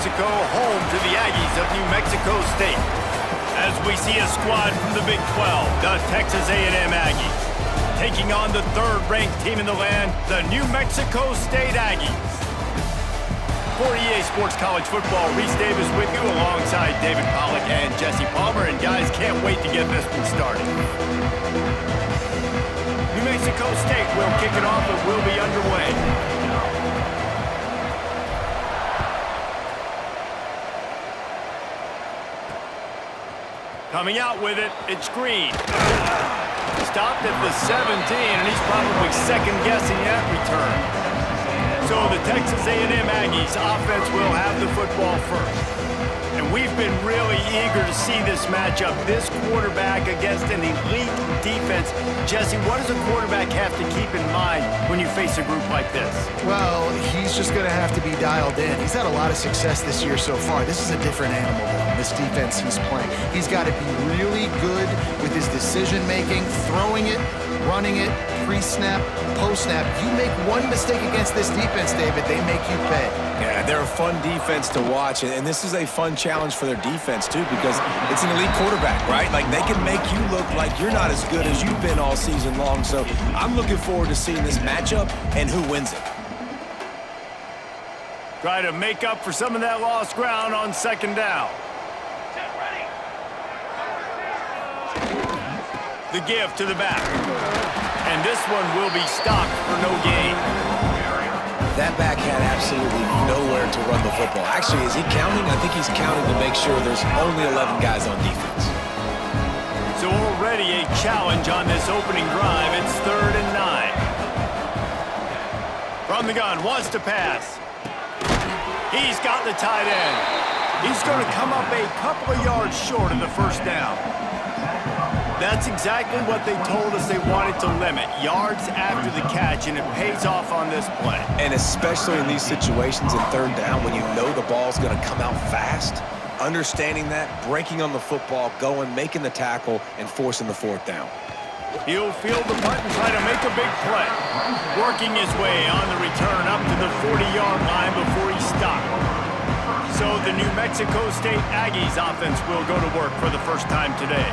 Mexico, home to the Aggies of New Mexico State. As we see a squad from the Big 12, the Texas A&M Aggies, taking on the third-ranked team in the land, the New Mexico State Aggies. For EA Sports College Football, Reese Davis with you alongside David Pollack and Jesse Palmer. And guys, can't wait to get this one started. New Mexico State will kick it off and will be underway. Coming out with it, it's Green. Stopped at the 17, and he's probably second-guessing that return. So the Texas A&M Aggies offense will have the football first. And we've been really eager to see this matchup, this quarterback against an elite defense. Jesse, what does a quarterback have to keep in mind when you face a group like this? Well, he's just going to have to be dialed in. He's had a lot of success this year so far. This is a different animal, though, this defense he's playing. He's got to be really good with his decision-making, throwing it, running it, pre-snap, post-snap. You make one mistake against this defense, David, they make you pay. Yeah, they're a fun defense to watch, and this is a fun challenge for their defense, too, because it's an elite quarterback, right? Like, they can make you look like you're not as good as you've been all season long, so I'm looking forward to seeing this matchup and who wins it. Try to make up for some of that lost ground on second down. The give to the back. And this one will be stopped for no gain. That back had absolutely nowhere to run the football. Actually, is he counting? I think he's counting to make sure there's only 11 guys on defense. So already a challenge on this opening drive. It's 3rd and 9. From the gun, wants to pass. He's got the tight end. He's going to come up a couple of yards short of the first down. That's exactly what they told us they wanted to limit. Yards after the catch, and it pays off on this play. And especially in these situations in 3rd down when you know the ball's going to come out fast, understanding that, breaking on the football, going, making the tackle, and forcing the 4th down. He'll field the punt and try to make a big play. Working his way on the return up to the 40-yard line before he stopped. So the New Mexico State Aggies offense will go to work for the first time today.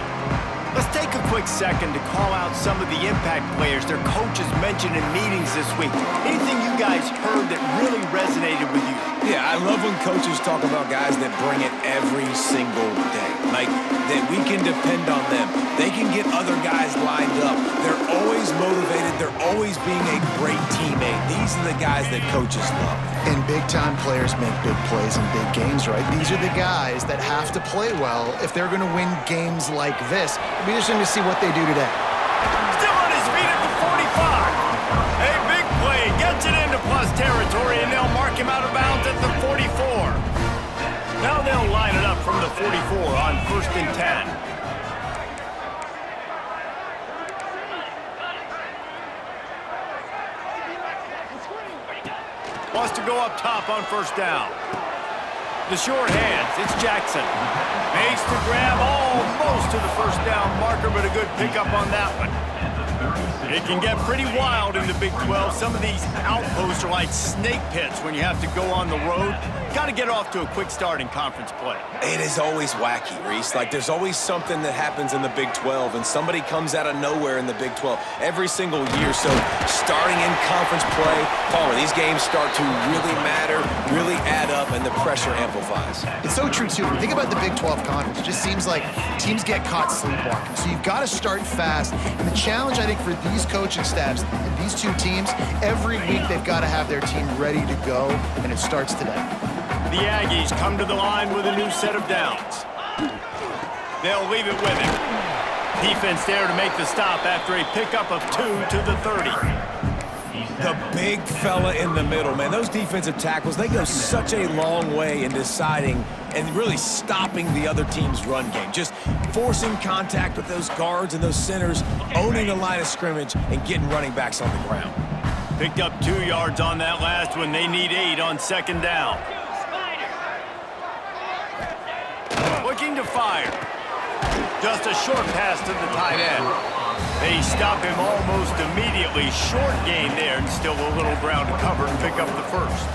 Let's take a quick second to call out some of the impact players their coaches mentioned in meetings this week. Anything you guys heard that really resonated with you? Yeah, I love when coaches talk about guys that bring it every single day. Like, that we can depend on them. They can get other guys lined up. They're always motivated. They're always being a great teammate. These are the guys that coaches love. And big-time players make big plays in big games, right? These are the guys that have to play well if they're going to win games like this. It'll be interesting to see what they do today. Still on his feet at the 45. A big play gets it into plus territory, and they'll mark him out of bounds at the 44. Now they'll line it up from the 44 on 1st and 10. Wants to go up top on 1st down. The short hands, it's Jackson. Makes the grab almost to the 1st down marker, but a good pickup on that one. It can get pretty wild in the Big 12. Some of these outposts are like snake pits when you have to go on the road. Got to get off to a quick start in conference play. It is always wacky, Reese. Like, there's always something that happens in the Big 12, and somebody comes out of nowhere in the Big 12 every single year. So starting in conference play, Palmer, these games start to really matter, really add up, and the pressure amplifies. It's so true, too. When you think about the Big 12 conference, it just seems like teams get caught sleepwalking. So you've got to start fast. And the challenge, I think, for these coaching staffs and these two teams, every week they've got to have their team ready to go, and it starts today. The Aggies come to the line with a new set of downs. They'll leave it with him. Defense there to make the stop after a pickup of 2 to the 30. The big fella in the middle, man. Those defensive tackles, they go such a long way in deciding and really stopping the other team's run game. Just forcing contact with those guards and those centers, owning the line of scrimmage, and getting running backs on the ground. Picked up 2 yards on that last one. They need 8 on 2nd down. Looking to fire. Just a short pass to the tight end. They stop him almost immediately. Short gain there, and still a little ground to cover and pick up the first.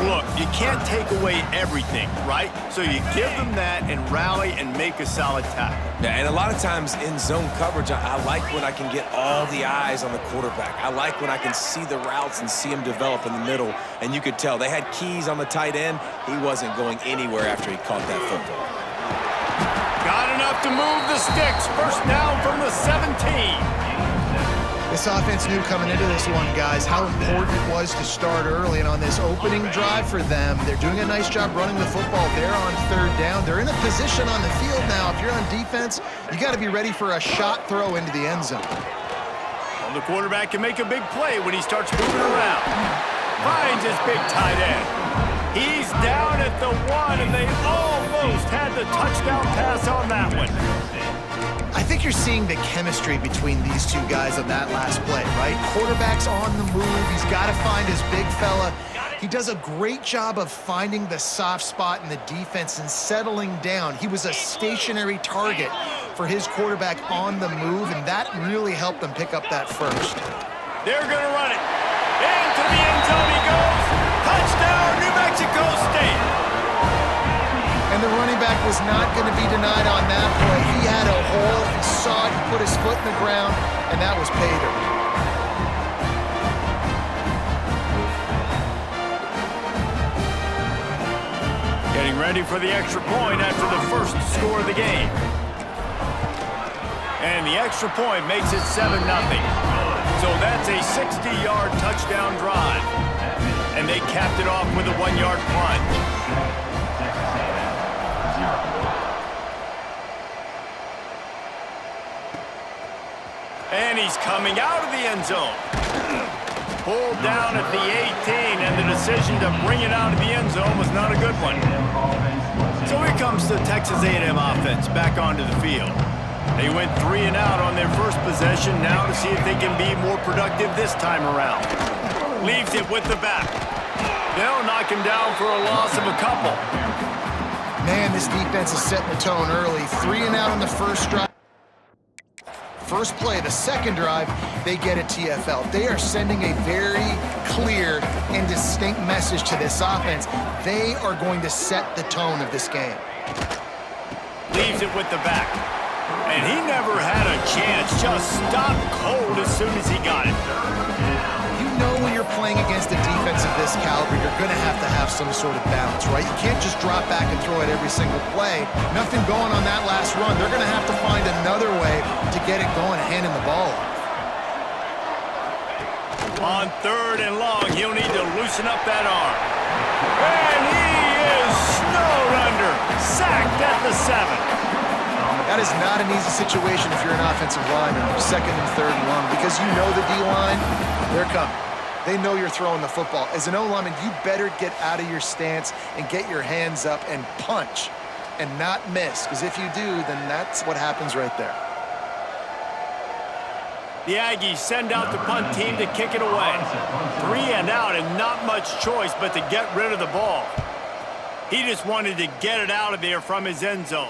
Look, you can't take away everything, right? So you give them that and rally and make a solid tackle. Yeah, and a lot of times in zone coverage, I like when I can get all the eyes on the quarterback. I like when I can see the routes and see him develop in the middle. And you could tell they had keys on the tight end. He wasn't going anywhere after he caught that football. Got enough to move the sticks. First down from the 17. This offense knew coming into this one, guys, how important it was to start early. And on this opening drive for them, they're doing a nice job running the football. They're on third down. They're in a position on the field now. If you're on defense, you got to be ready for a shot throw into the end zone. Well, the quarterback can make a big play when he starts moving around. Finds his big tight end. He's down at the 1, and they almost had the touchdown pass on that one. I think you're seeing the chemistry between these two guys on that last play, right? Quarterback's on the move. He's got to find his big fella. He does a great job of finding the soft spot in the defense and settling down. He was a stationary target for his quarterback on the move, and that really helped them pick up that first. They're going to run it. Into the end zone he goes. Touchdown, New Mexico State. And the running back was not going to be denied on that play. He had a hole, he saw it, he put his foot in the ground, and that was pay dirt. Getting ready for the extra point after the first score of the game. And the extra point makes it 7-0. So that's a 60-yard touchdown drive. And they capped it off with a 1-yard plunge. And he's coming out of the end zone. Pulled down at the 18, and the decision to bring it out of the end zone was not a good one. So here comes the Texas A&M offense back onto the field. They went 3 and out on their first possession, now to see if they can be more productive this time around. Leaves it with the back. They'll knock him down for a loss of a couple. Man, this defense is setting the tone early. 3 and out on the first drive. First play, the second drive, they get a TFL. They are sending a very clear and distinct message to this offense. They are going to set the tone of this game. Leaves it with the back. And he never had a chance. Just stopped cold as soon as he got it. You know when you're playing against a defense of this caliber, you're going to have some sort of balance, right? You can't just drop back and throw it every single play. Nothing going on that last run. They're going to have to find another way to get it going and handing the ball off. On 3rd and long, he'll need to loosen up that arm. And he is snowed under. Sacked at the 7. That is not an easy situation if you're an offensive lineman, 2nd and 3rd and long, because you know the D-line, they're coming. They know you're throwing the football. As an O-lineman, you better get out of your stance and get your hands up and punch and not miss, because if you do, then that's what happens right there. The Aggies send out the punt team to kick it away. 3 and out and not much choice but to get rid of the ball. He just wanted to get it out of there from his end zone.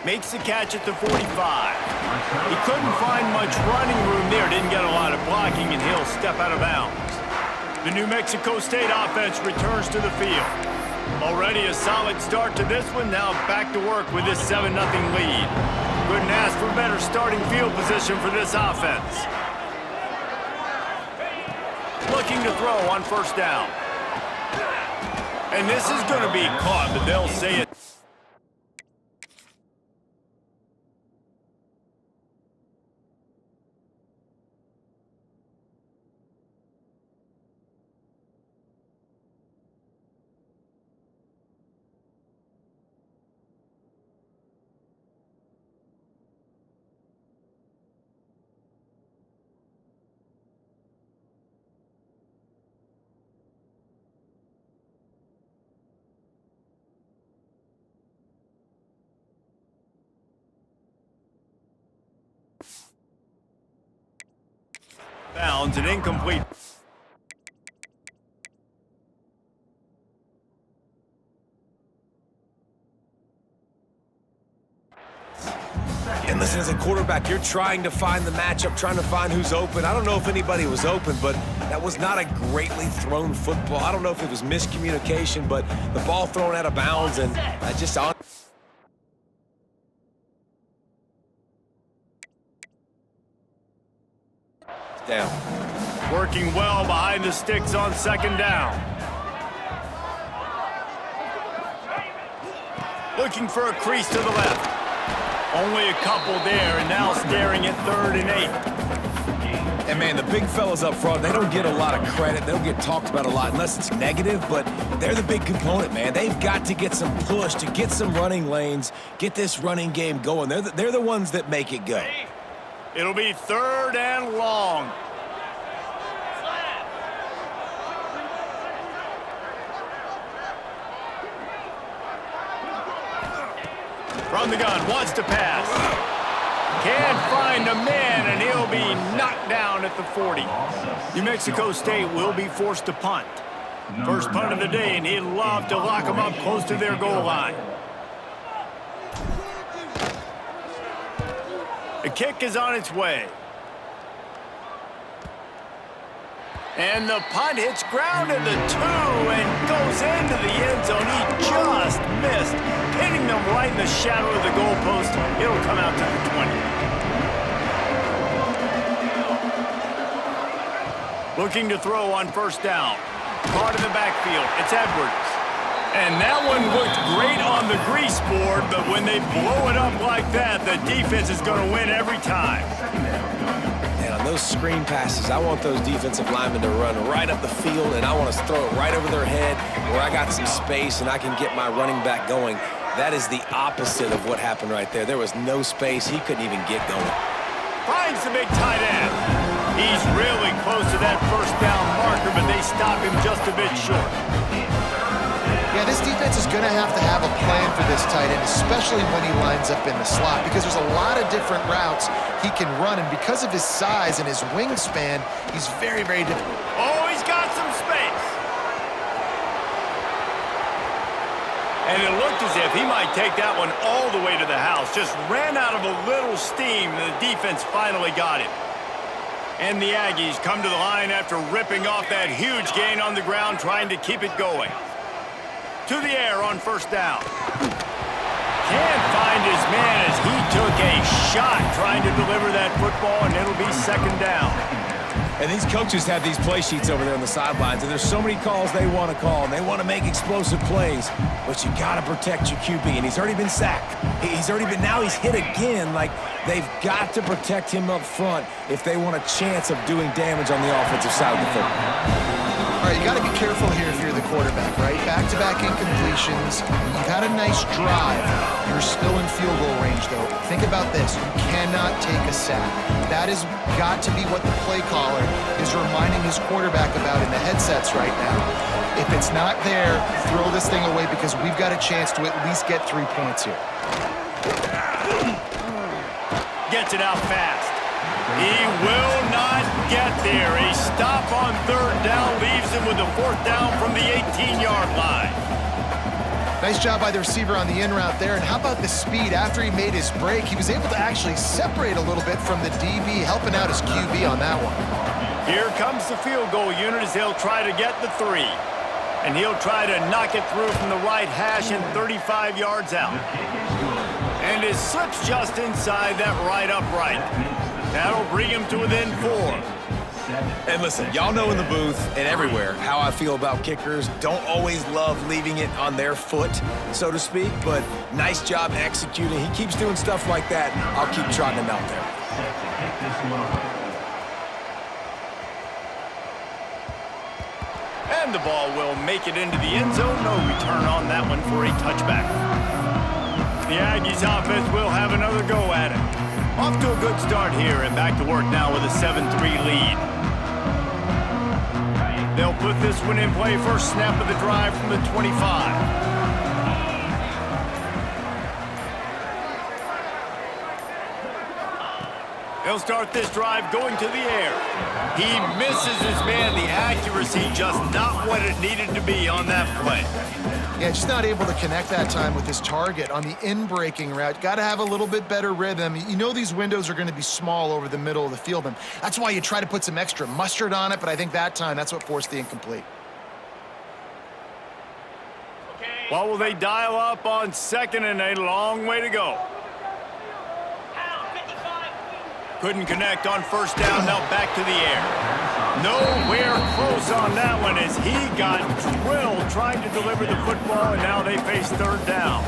Makes the catch at the 45. He couldn't find much running room there. Didn't get a lot of blocking, and he'll step out of bounds. The New Mexico State offense returns to the field. Already a solid start to this one. Now back to work with this 7-0 lead. Couldn't ask for better starting field position for this offense. Looking to throw on first down. And this is going to be caught, but they'll say it. Bounds and incomplete. And listen, as a quarterback, you're trying to find the matchup, trying to find who's open. I don't know if anybody was open, but That was not a greatly thrown football. I don't know if it was miscommunication, but the ball thrown out of bounds, and I just... down. Working well behind the sticks on second down. Looking for a crease to the left. Only a couple there, and now staring at 3rd and 8. And, man, the big fellas up front, they don't get a lot of credit. They don't get talked about a lot unless it's negative, but they're the big component, man. They've got to get some push, to get some running lanes, get this running game going. They're the ones that make it go. It'll be 3rd and long. From the gun, wants to pass. Can't find a man, and he'll be knocked down at the 40. New Mexico State will be forced to punt. First punt of the day, and he'd love to lock them up close to their goal line. The kick is on its way. And the punt hits ground at the 2 and goes into the end zone. He just missed, hitting them right in the shadow of the goalpost. It'll come out to the 20. Looking to throw on first down. Caught in the backfield. It's Edwards. And that one looked great on the grease board, but when they blow it up like that, the defense is going to win every time. And on those screen passes, I want those defensive linemen to run right up the field, and I want to throw it right over their head where I got some space and I can get my running back going. That is the opposite of what happened right there. There was no space. He couldn't even get going. Finds the big tight end. He's really close to that first down marker, but they stop him just a bit short. Yeah, this defense is going to have a plan for this tight end, especially when he lines up in the slot, because there's a lot of different routes he can run, and because of his size and his wingspan, he's very, very difficult. Oh, he's got some space. And it looked as if he might take that one all the way to the house. Just ran out of a little steam, and the defense finally got him. And the Aggies come to the line after ripping off that huge gain on the ground, trying to keep it going. To the air on first down. Can't find his man as he took a shot trying to deliver that football, and it'll be second down. And these coaches have these play sheets over there on the sidelines, and there's so many calls they want to call, and they want to make explosive plays, but you got to protect your QB, and he's already been sacked. Now he's hit again. Like, they've got to protect him up front if they want a chance of doing damage on the offensive side of the football. All right, you got to be careful here if you're the quarterback, right? Back-to-back incompletions. You've had a nice drive. You're still in field goal range, though. Think about this. You cannot take a sack. That has got to be what the play caller is reminding his quarterback about in the headsets right now. If it's not there, throw this thing away because we've got a chance to at least get 3 points here. Gets it out fast. He will not get there. A stop on third down leaves him with a fourth down from the 18-yard line. Nice job by the receiver on the in route there. And how about the speed? After he made his break, he was able to actually separate a little bit from the DB, helping out his QB on that one. Here comes the field goal unit as they'll try to get the 3. And he'll try to knock it through from the right hash and 35 yards out. And it slips just inside that right upright. That'll bring him to within 4. And listen, y'all know in the booth and everywhere how I feel about kickers. Don't always love leaving it on their foot, so to speak, but nice job executing. He keeps doing stuff like that. I'll keep trotting him out there. And the ball will make it into the end zone. No return on that one for a touchback. The Aggies offense will have another go at it. Off to a good start here and back to work now with a 7-3 lead. They'll put this one in play. First snap of the drive from the 25. They'll start this drive going to the air. He misses his man. The accuracy just not what it needed to be on that play. Yeah, just not able to connect that time with his target on the in-breaking route. Got to have a little bit better rhythm. You know these windows are going to be small over the middle of the field, and that's why you try to put some extra mustard on it, but I think that time, that's what forced the incomplete. What will they dial up on second and a long way to go? Couldn't connect on first down, now back to the air. Nowhere close on that one as he got drilled trying to deliver the football, and now they face third down.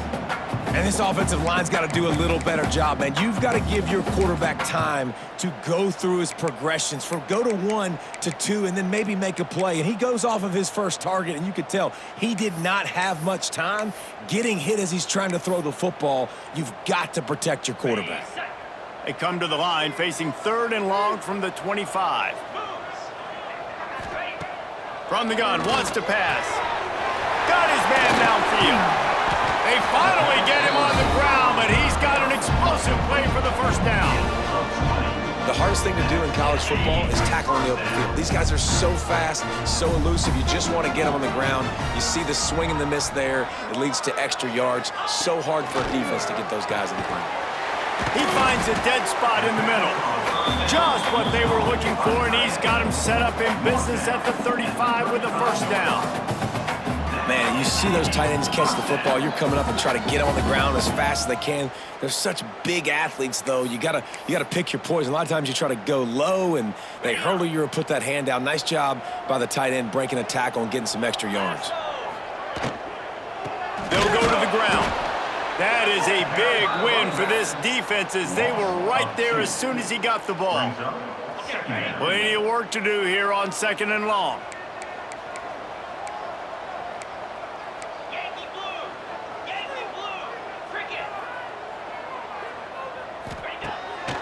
And this offensive line's got to do a little better job, man. You've got to give your quarterback time to go through his progressions, from go to 1 to 2, and then maybe make a play. And he goes off of his first target, and you could tell he did not have much time getting hit as he's trying to throw the football. You've got to protect your quarterback. They come to the line facing third and long from the 25. From the gun, wants to pass. Got his man downfield. They finally get him on the ground, but he's got an explosive play for the first down. The hardest thing to do in college football is tackle in the open field. These guys are so fast, so elusive. You just want to get them on the ground. You see the swing and the miss there. It leads to extra yards. So hard for a defense to get those guys on the ground. He finds a dead spot in the middle. Just what they were looking for, and he's got him set up in business at the 35 with a first down. Man, you see those tight ends catch the football. You're coming up and try to get them on the ground as fast as they can. They're such big athletes, though. You gotta pick your poison. A lot of times you try to go low, and they hurdle you or put that hand down. Nice job by the tight end breaking a tackle and getting some extra yards. They'll go to the ground. That is a big win for this defense as they were right there as soon as he got the ball. Plenty of work to do here on second and long.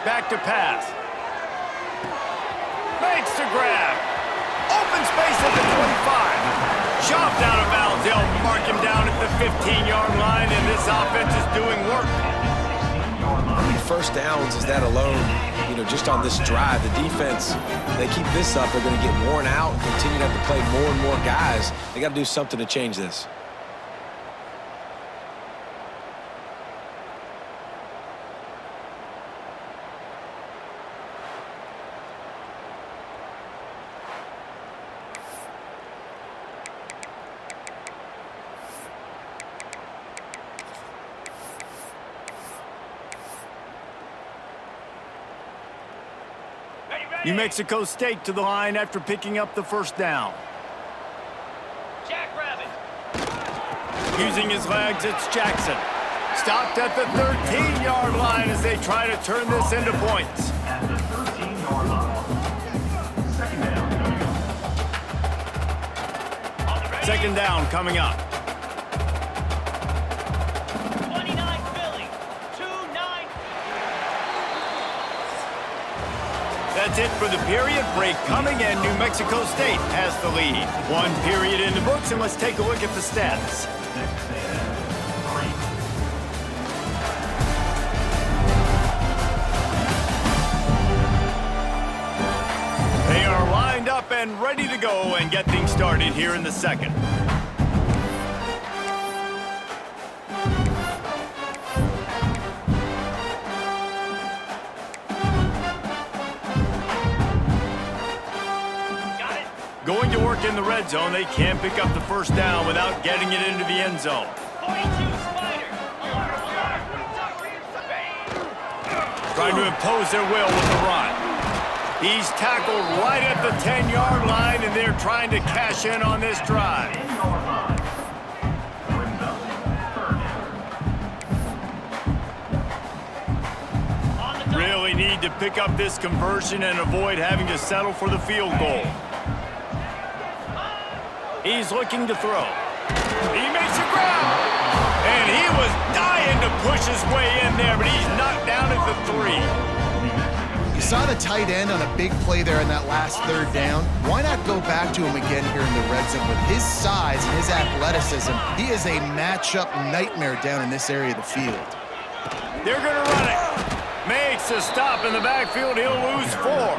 Back to pass. Makes the grab. Open space at the 25. Chopped out of bounds. They'll mark him down at the 15-yard line, and this offense is doing work. First downs is that alone, just on this drive. The defense, they keep this up, they're going to get worn out, continue to have to play more and more guys. They got to do something to change this. New Mexico State to the line after picking up the first down. Jackrabbit. Using his legs, it's Jackson. Stopped at the 13-yard line as they try to turn this into points. At the 13-yard line. Second down. Second down coming up. 29 Philly. 2-9. That's it for the period. Break coming, and New Mexico State has the lead. One period in the books, and let's take a look at the stats. They are lined up and ready to go and get things started here in the second. Going to work in the red zone, they can't pick up the first down without getting it into the end zone. 42 Spider. Trying to impose their will with the run. He's tackled right at the 10-yard line, and they're trying to cash in on this drive. Really need to pick up this conversion and avoid having to settle for the field goal. He's looking to throw. He makes a grab. And he was dying to push his way in there, but he's knocked down at the 3. You saw the tight end on a big play there in that last third down. Why not go back to him again here in the red zone? With his size and his athleticism, he is a matchup nightmare down in this area of the field. They're going to run it. Makes a stop in the backfield. He'll lose 4.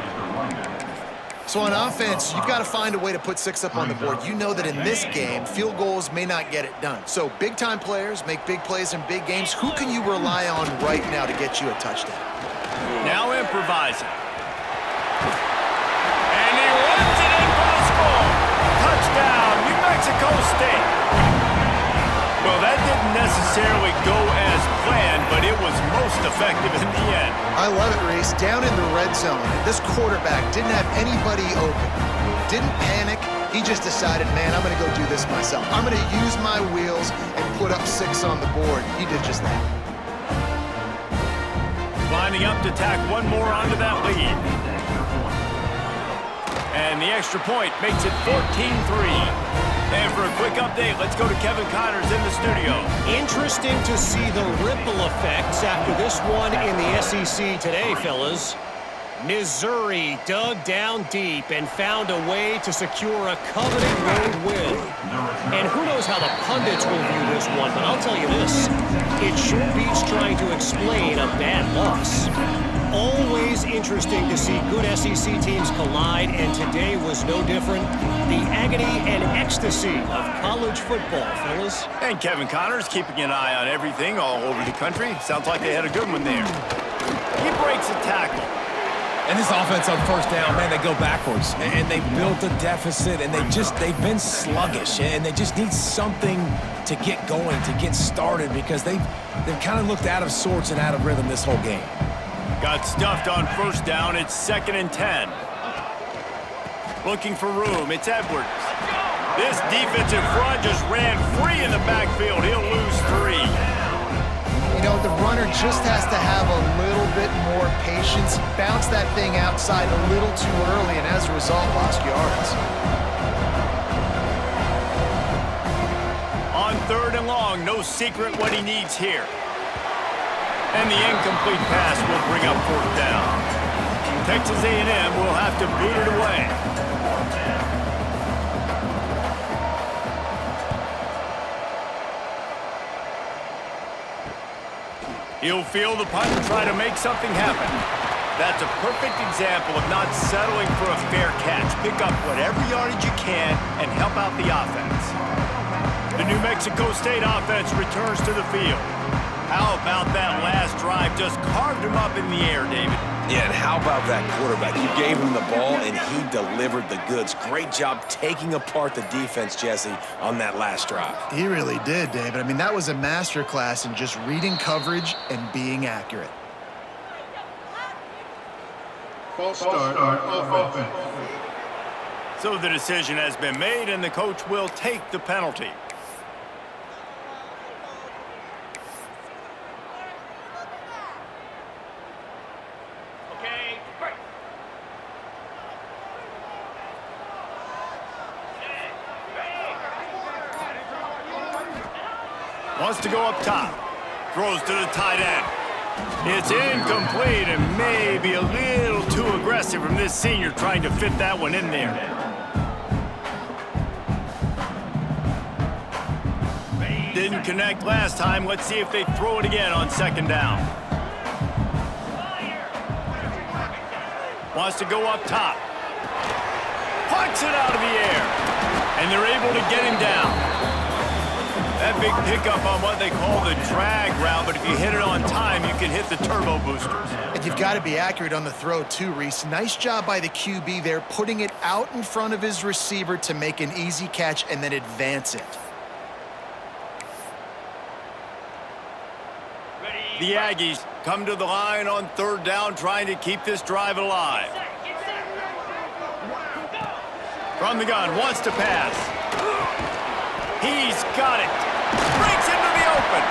So on offense, you've got to find a way to put 6 up on the board. You know that in this game, field goals may not get it done. So big-time players make big plays in big games. Who can you rely on right now to get you a touchdown? Now improvising. And he runs it in for the score. Touchdown, New Mexico State. Well, that didn't necessarily go as planned, but it was most effective in the end. I love it, Reese. Down in the red zone, this quarterback didn't have anybody open. Didn't panic. He just decided, man, I'm going to go do this myself. I'm going to use my wheels and put up 6 on the board. He did just that. Lining up to tack one more onto that lead. And the extra point makes it 14-3. And for a quick update, let's go to Kevin Connors in the studio. Interesting to see the ripple effects after this one in the SEC today, fellas. Missouri dug down deep and found a way to secure a coveted road win. And who knows how the pundits will view this one, but I'll tell you this. It sure beats trying to explain a bad loss. Always interesting to see good SEC teams collide, and today was no different. The agony and ecstasy of college football, fellas. And Kevin Connors keeping an eye on everything all over the country. Sounds like they had a good one there. He breaks a tackle. And this offense on first down, man, they go backwards. And they built a deficit, and they've been sluggish. And they just need something to get going, to get started, because they've kind of looked out of sorts and out of rhythm this whole game. Got stuffed on first down. It's 2nd and 10. Looking for room. It's Edwards. This defensive front just ran free in the backfield. He'll lose 3. You know, the runner just has to have a little bit more patience. Bounce that thing outside a little too early, and as a result, lost yards. On 3rd and long, no secret what he needs here. And the incomplete pass will bring up 4th down. Texas A&M will have to boot it away. He'll feel the punt and try to make something happen. That's a perfect example of not settling for a fair catch. Pick up whatever yardage you can and help out the offense. The New Mexico State offense returns to the field. How about that last drive? Just carved him up in the air, David. Yeah, and how about that quarterback? You gave him the ball, and he delivered the goods. Great job taking apart the defense, Jesse, on that last drive. He really did, David. I mean, that was a masterclass in just reading coverage and being accurate. False start off offense. So the decision has been made, and the coach will take the penalty. Wants to go up top. Throws to the tight end. It's incomplete and maybe a little too aggressive from this senior trying to fit that one in there. Didn't connect last time. Let's see if they throw it again on 2nd down. Wants to go up top. Pucks it out of the air. And they're able to get him down. That big pickup on what they call the drag route, but if you hit it on time, you can hit the turbo boosters. And you've got to be accurate on the throw, too, Reese. Nice job by the QB there, putting it out in front of his receiver to make an easy catch and then advance it. The Aggies come to the line on 3rd down, trying to keep this drive alive. From the gun, wants to pass. He's got it. Breaks into the open.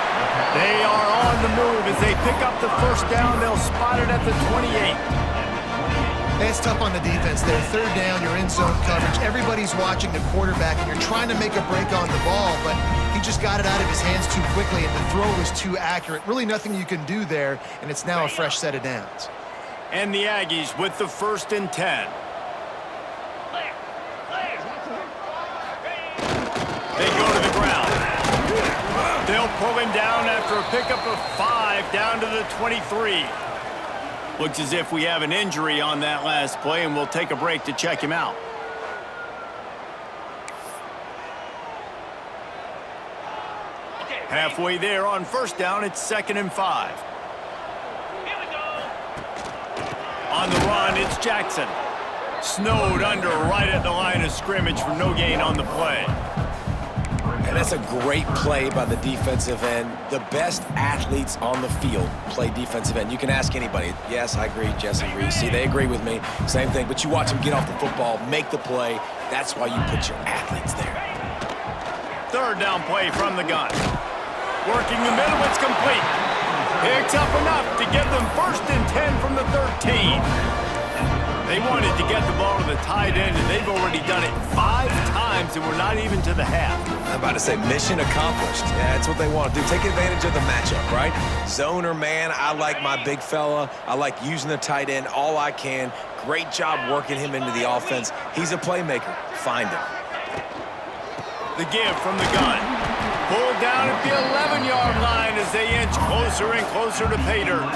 They are on the move as they pick up the 1st down. They'll spot it at the 28. It's tough on the defense there. 3rd down, you're in zone coverage. Everybody's watching the quarterback, and you're trying to make a break on the ball, but he just got it out of his hands too quickly, and the throw was too accurate. Really nothing you can do there, and it's now a fresh set of downs. And the Aggies with the 1st and 10. They go to the ground. They'll pull him down after a pickup of 5 down to the 23. Looks as if we have an injury on that last play, and we'll take a break to check him out. Halfway there on first down, it's 2nd and 5. Here we go. On the run, it's Jackson. Snowed under right at the line of scrimmage for no gain on the play. And that's a great play by the defensive end. The best athletes on the field play defensive end. You can ask anybody. Yes, I agree. Jesse agrees. See, they agree with me. Same thing. But you watch them get off the football, make the play. That's why you put your athletes there. 3rd down play from the gun. Working the middle, it's complete. Picks up enough to get them 1st and 10 from the 13. They wanted to get the ball to the tight end, and they've already done it 5 times, and we're not even to the half. I'm about to say mission accomplished. Yeah, that's what they want to do. Take advantage of the matchup, right? Zone or man, I like my big fella. I like using the tight end all I can. Great job working him into the offense. He's a playmaker. Find him. The give from the gun. Pulled down at the 11-yard line as they inch closer and closer to pay dirt.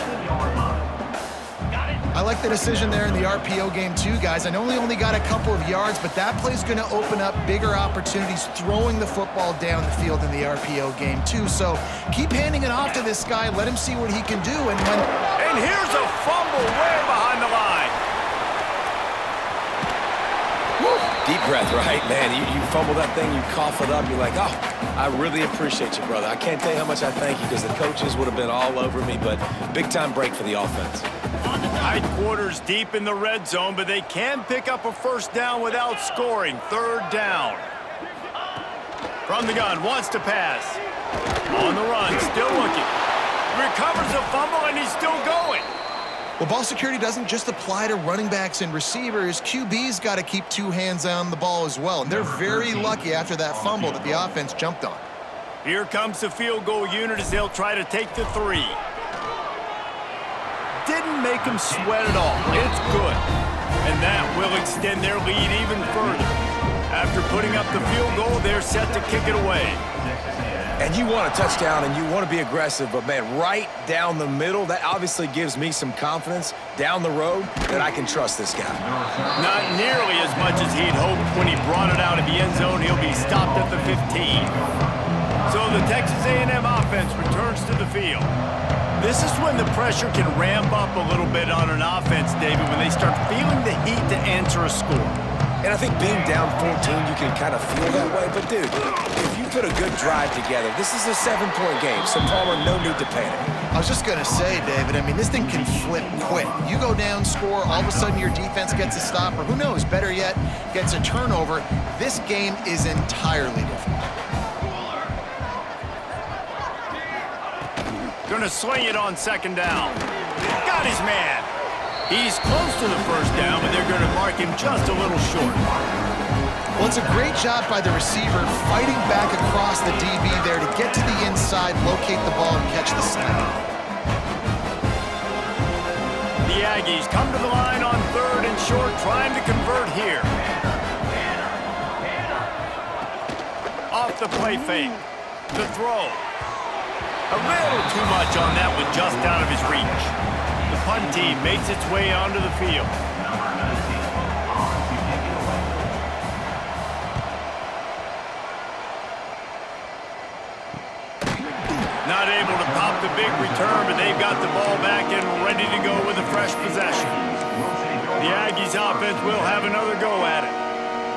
I like the decision there in the RPO game too, guys. I know he only got a couple of yards, but that play's going to open up bigger opportunities throwing the football down the field in the RPO game too. So keep handing it off to this guy. Let him see what he can do. And here's a fumble way behind the line. Deep breath, right? Man, you fumble that thing, you cough it up, you're like, oh, I really appreciate you, brother. I can't tell you how much I thank you because the coaches would have been all over me, but big-time break for the offense. Tight quarters deep in the red zone, but they can pick up a 1st down without scoring. 3rd down. From the gun, wants to pass. On the run, still looking. Recovers a fumble, and he's still going. Well, ball security doesn't just apply to running backs and receivers. QB's got to keep 2 hands on the ball as well. And they're very lucky after that fumble that the offense jumped on. Here comes the field goal unit as they'll try to take the 3. Didn't make them sweat at all. It's good. And that will extend their lead even further. After putting up the field goal, they're set to kick it away. And you want a touchdown and you want to be aggressive, but man, right down the middle, that obviously gives me some confidence down the road that I can trust this guy. Not nearly as much as he'd hoped when he brought it out of the end zone. He'll be stopped at the 15. So the Texas A&M offense returns to the field. This is when the pressure can ramp up a little bit on an offense, David, when they start feeling the heat to answer a score. And I think being down 14, you can kind of feel that way. But, dude, if you put a good drive together, this is a 7-point game, so Palmer, no need to panic. I was just going to say, David, I mean, this thing can flip quick. You go down, score, all of a sudden your defense gets a stop, or who knows, better yet, gets a turnover. This game is entirely different. Gonna swing it on 2nd down. Got his man. He's close to the 1st down, but they're gonna mark him just a little short. Well, it's a great job by the receiver fighting back across the DB there to get to the inside, locate the ball, and catch the snap. The Aggies come to the line on 3rd and short, trying to convert here. Off the play fake. The throw. A little too much on that one, just out of his reach. The punt team makes its way onto the field. Not able to pop the big return, but they've got the ball back and ready to go with a fresh possession. The Aggies offense will have another go at it.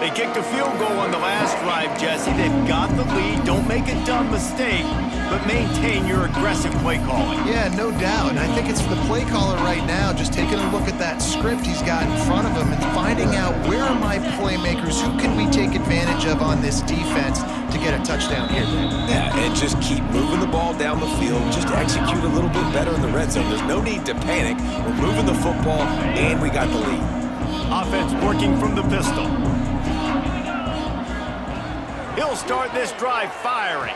They kicked a field goal on the last drive, Jesse. They've got the lead. Don't make a dumb mistake, but maintain your aggressive play calling. Yeah, no doubt. And I think it's for the play caller right now, just taking a look at that script he's got in front of him and finding out where are my playmakers, who can we take advantage of on this defense to get a touchdown here. Yeah, and just keep moving the ball down the field. Just execute a little bit better in the red zone. There's no need to panic. We're moving the football, and we got the lead. Offense working from the pistol. He'll start this drive firing.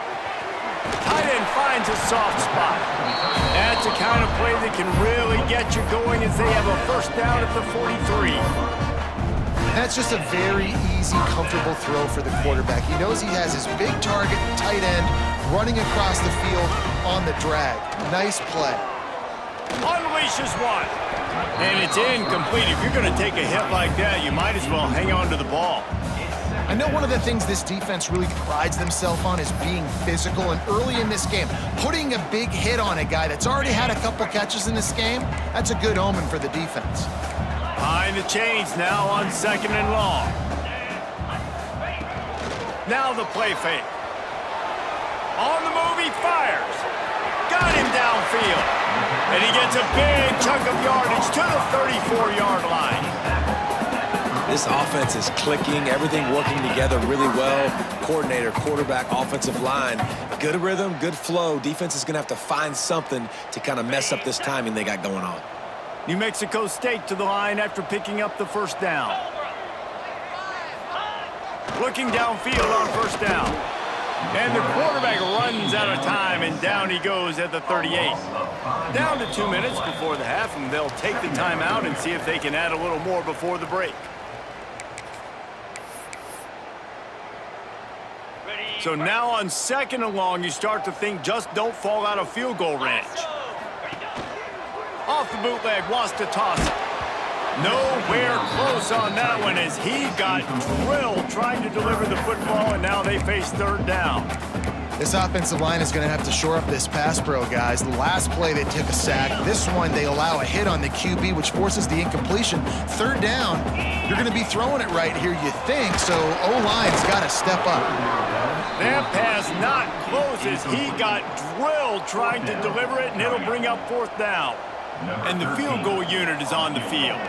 Tight end finds a soft spot. That's a kind of play that can really get you going as they have a 1st down at the 43. That's just a very easy, comfortable throw for the quarterback. He knows he has his big target, tight end, running across the field on the drag. Nice play. Unleashes one. And it's incomplete. If you're going to take a hit like that, you might as well hang on to the ball. I know one of the things this defense really prides themselves on is being physical, and early in this game, putting a big hit on a guy that's already had a couple catches in this game, that's a good omen for the defense. Behind the chains now on 2nd and long. Now the play fake. On the move, he fires. Got him downfield. And he gets a big chunk of yardage to the 34-yard line. This offense is clicking, everything working together really well. Coordinator, quarterback, offensive line. Good rhythm, good flow. Defense is going to have to find something to kind of mess up this timing they got going on. New Mexico State to the line after picking up the first down. Looking downfield on first down. And the quarterback runs out of time, and down he goes at the 38. Down to 2 minutes before the half, and they'll take the timeout and see if they can add a little more before the break. So now on 2nd and long, you start to think just don't fall out of field goal range. Off the bootleg, wants to toss it. Nowhere close on that one as he got drilled trying to deliver the football, and now they face 3rd down. This offensive line is going to have to shore up this pass pro, guys. The last play they took a sack. This one they allow a hit on the QB, which forces the incompletion. 3rd down, you're going to be throwing it right here, you think, so O-line's got to step up. That pass not close as he got drilled trying to deliver it, and it'll bring up 4th down. And the field goal unit is on the field.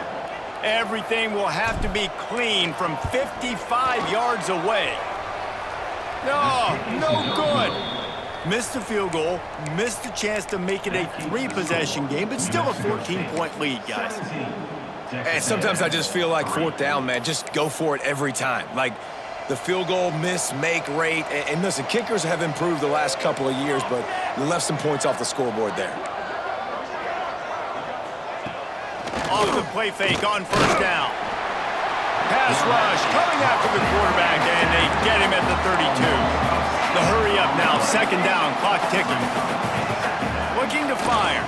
Everything will have to be clean from 55 yards away. No good. Missed the field goal, missed the chance to make it a 3-possession game, but still a 14-point lead, guys. And sometimes I just feel like 4th down, man, just go for it every time. Like the field goal miss-make rate. And listen, kickers have improved the last couple of years, but you left some points off the scoreboard there. Off the play fake on 1st down. Pass rush coming after the quarterback, and they get him at the 32. The hurry up now, 2nd down, clock ticking. Looking to fire.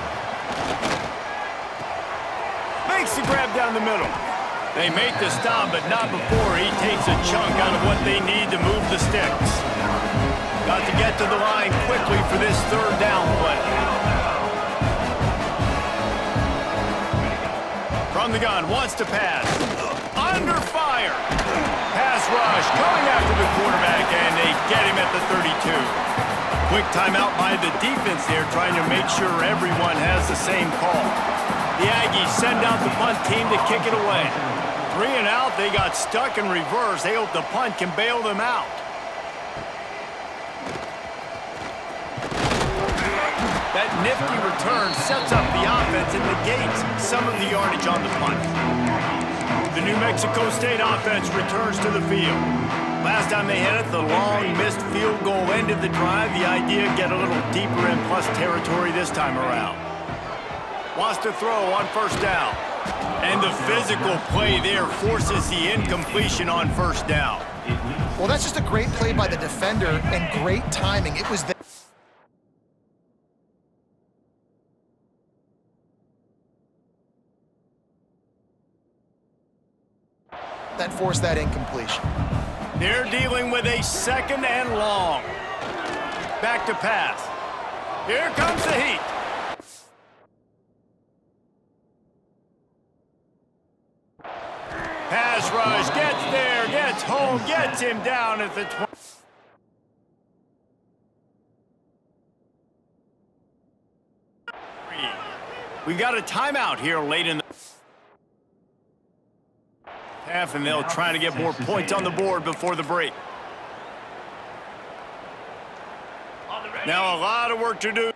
Makes the grab down the middle. They make the stop, but not before he takes a chunk out of what they need to move the sticks. Got to get to the line quickly for this 3rd down play. From the gun, wants to pass. Under fire. Pass rush, coming after the quarterback, and they get him at the 32. Quick timeout by the defense there, trying to make sure everyone has the same call. The Aggies send out the punt team to kick it away. 3 and out, they got stuck in reverse. They hope the punt can bail them out. That nifty return sets up the offense and negates some of the yardage on the punt. The New Mexico State offense returns to the field. Last time they hit it, the long missed field goal ended the drive. The idea, get a little deeper in plus territory this time around. Wants to throw on 1st down. And the physical play there forces the incompletion on 1st down. Well, that's just a great play by the defender and great timing. It was that forced that incompletion. They're dealing with a 2nd and long. Back to pass. Here comes the heat. Pass rush, gets there, gets home, gets him down at the 20. We got a timeout here late in the half, and they'll try to get more points on the board before the break. Now a lot of work to do.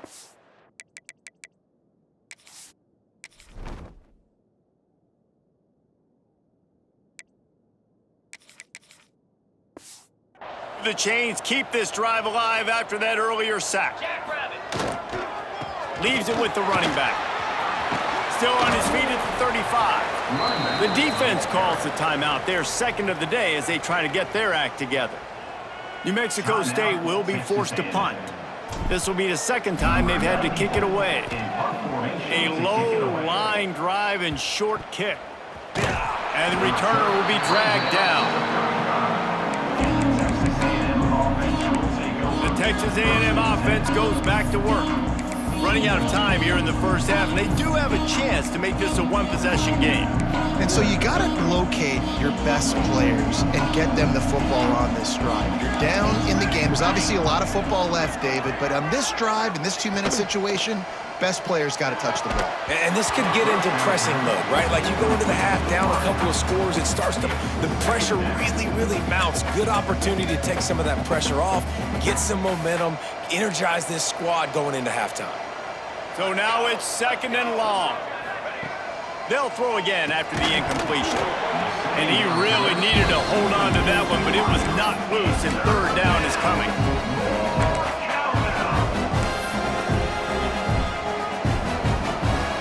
The chains keep this drive alive after that earlier sack. Leaves it with the running back. Still on his feet at the 35. The defense calls the timeout, their 2nd of the day, as they try to get their act together. New Mexico State will be forced to punt. This will be the second time they've had to kick it away. A low line drive and short kick. And the returner will be dragged down. The Texas A&M offense goes back to work. Running out of time here in the first half, and they do have a chance to make this a one-possession game. And so you got to locate your best players and get them the football on this drive. You're down in the game. There's obviously a lot of football left, David, but on this drive, in this 2-minute situation, best players got to touch the ball. And this could get into pressing mode, right? Like you go into the half down a couple of scores, it starts to, the pressure really mounts. Good opportunity to take some of that pressure off, get some momentum, energize this squad going into halftime. So now it's 2nd and long. They'll throw again after the incompletion. And he really needed to hold on to that one, but it was not loose, and 3rd down is coming.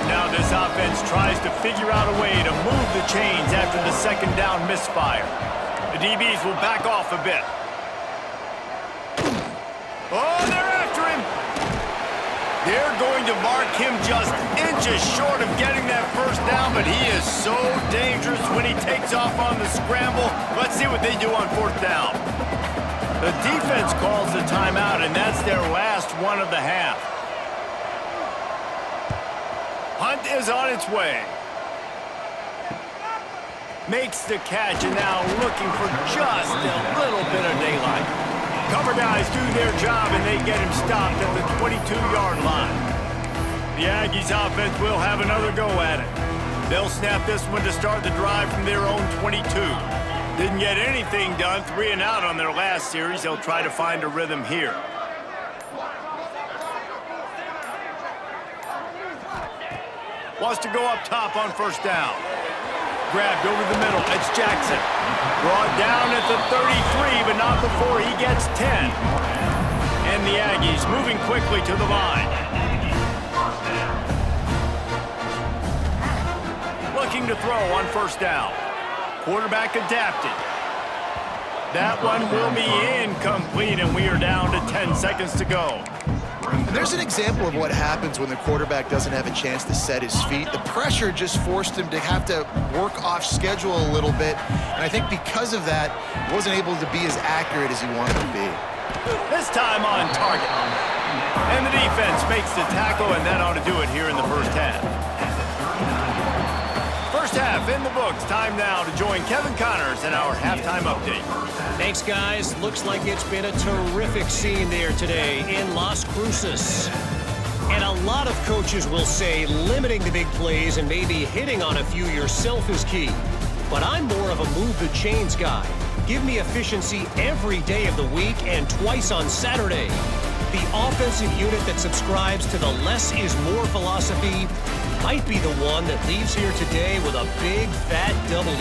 Now this offense tries to figure out a way to move the chains after the 2nd down misfire. The DBs will back off a bit. Oh, they're after him. They're going to mark him just inches short of getting that 1st down, but he is so dangerous when he takes off on the scramble. Let's see what they do on 4th down. The defense calls the timeout, and that's their last one of the half. Hunt is on its way. Makes the catch, and now looking for just a little bit of daylight. Cover guys do their job, and they get him stopped at the 22-yard line. The Aggies offense will have another go at it. They'll snap this one to start the drive from their own 22. Didn't get anything done, 3 and out on their last series. They'll try to find a rhythm here. Wants to go up top on 1st down. Grabbed over the middle. It's Jackson. Brought down at the 33, but not before he gets 10. And the Aggies moving quickly to the line. Looking to throw on 1st down. Quarterback adapted. That one will be incomplete, and we are down to 10 seconds to go. And there's an example of what happens when the quarterback doesn't have a chance to set his feet. The pressure just forced him to have to work off schedule a little bit. And I think because of that, he wasn't able to be as accurate as he wanted to be. This time on target. And the defense makes the tackle, and that ought to do it here in the first half. First half in the books. Time now to join Kevin Connors in our halftime update. Thanks, guys. Looks like it's been a terrific scene there today in Las Cruces. And a lot of coaches will say limiting the big plays and maybe hitting on a few yourself is key. But I'm more of a move the chains guy. Give me efficiency every day of the week and twice on Saturday. The offensive unit that subscribes to the less is more philosophy might be the one that leaves here today with a big fat W.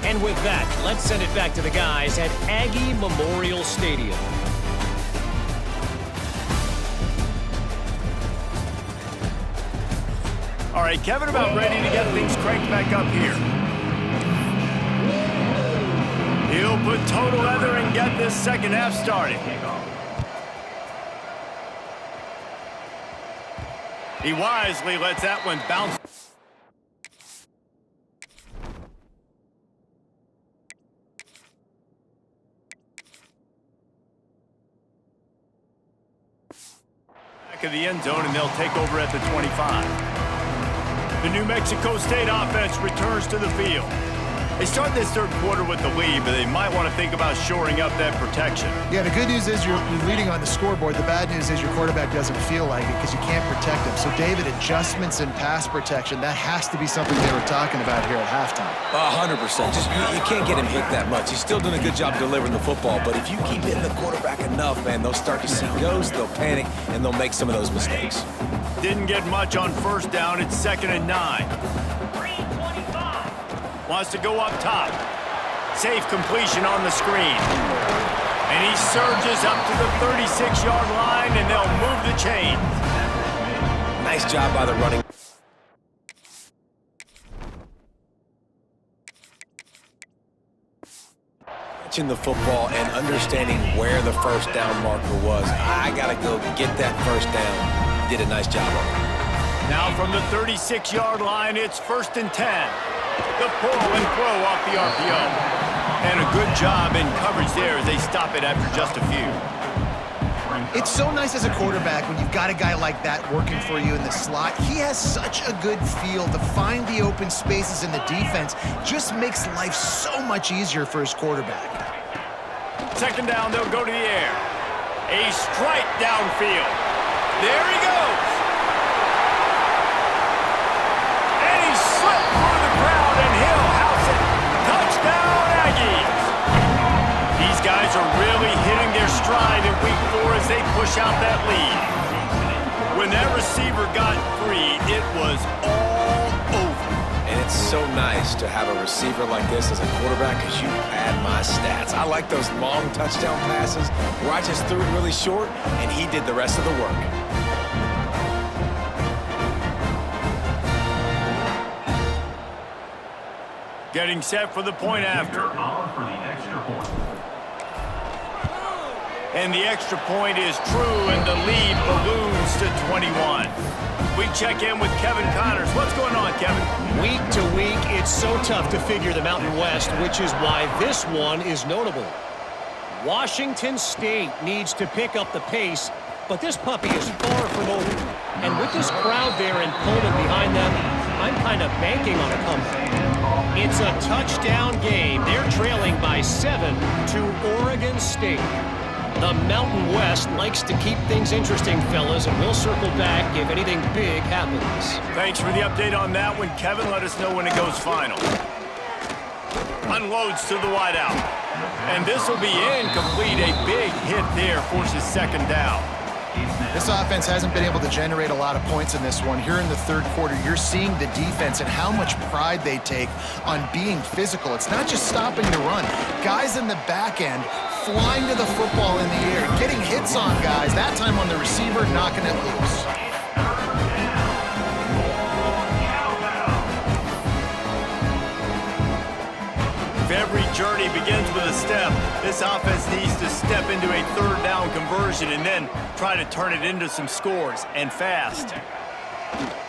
And with that, let's send it back to the guys at Aggie Memorial Stadium. All right, Kevin, about ready to get things cranked back up here. He'll put total leather and get this 2nd half started. He wisely lets that one bounce. Back of the end zone, and they'll take over at the 25. The New Mexico State offense returns to the field. They start this 3rd quarter with the lead, but they might want to think about shoring up that protection. Yeah, the good news is you're leading on the scoreboard. The bad news is your quarterback doesn't feel like it because you can't protect him. So, David, adjustments in pass protection, that has to be something they were talking about here at halftime. 100%. Just you can't get him hit that much. He's still doing a good job delivering the football, but if you keep hitting the quarterback enough, man, they'll start to see ghosts, they'll panic, and they'll make some of those mistakes. Didn't get much on 1st down. It's 2nd and 9. Wants to go up top. Safe completion on the screen. And he surges up to the 36-yard line, and they'll move the chain. Nice job by the running. watching the football and understanding where the first down marker was. I got to go get that first down. Did a nice job of it. Now from the 36-yard line, it's 1st and 10. The pull and throw off the RPO. And a good job in coverage there as they stop it after just a few. It's so nice as a quarterback when you've got a guy like that working for you in the slot. He has such a good feel to find the open spaces in the defense. Just makes life so much easier for his quarterback. 2nd down, they'll go to the air. A strike downfield. There he goes. And he slipped through the crowd, and he'll house it. Touchdown, Aggies. These guys are really hitting their stride in week 4 as they push out that lead. When that receiver got free, it was all over. And it's so nice to have a receiver like this as a quarterback because you pad my stats. I like those long touchdown passes where I just threw it really short and he did the rest of the work. Getting set for the point after. And the extra point is true, and the lead balloons to 21. We check in with Kevin Connors. What's going on, Kevin? Week to week, it's so tough to figure the Mountain West, which is why this one is notable. Washington State needs to pick up the pace, but this puppy is far from over. And with this crowd there in Pullman behind them, I'm kind of banking on a comeback. It's a touchdown game. They're trailing by 7 to Oregon State. The Mountain West likes to keep things interesting, fellas, and we'll circle back if anything big happens. Thanks for the update on that one, Kevin. Let us know when it goes final. Unloads to the wideout. And this will be incomplete. A big hit there forces 2nd down. This offense hasn't been able to generate a lot of points in this one. Here in the 3rd quarter, you're seeing the defense and how much pride they take on being physical. It's not just stopping the run. Guys in the back end flying to the football in the air, getting hits on guys, that time on the receiver, knocking it loose. If every journey begins with a step, this offense needs to step into a 3rd down conversion and then try to turn it into some scores, and fast.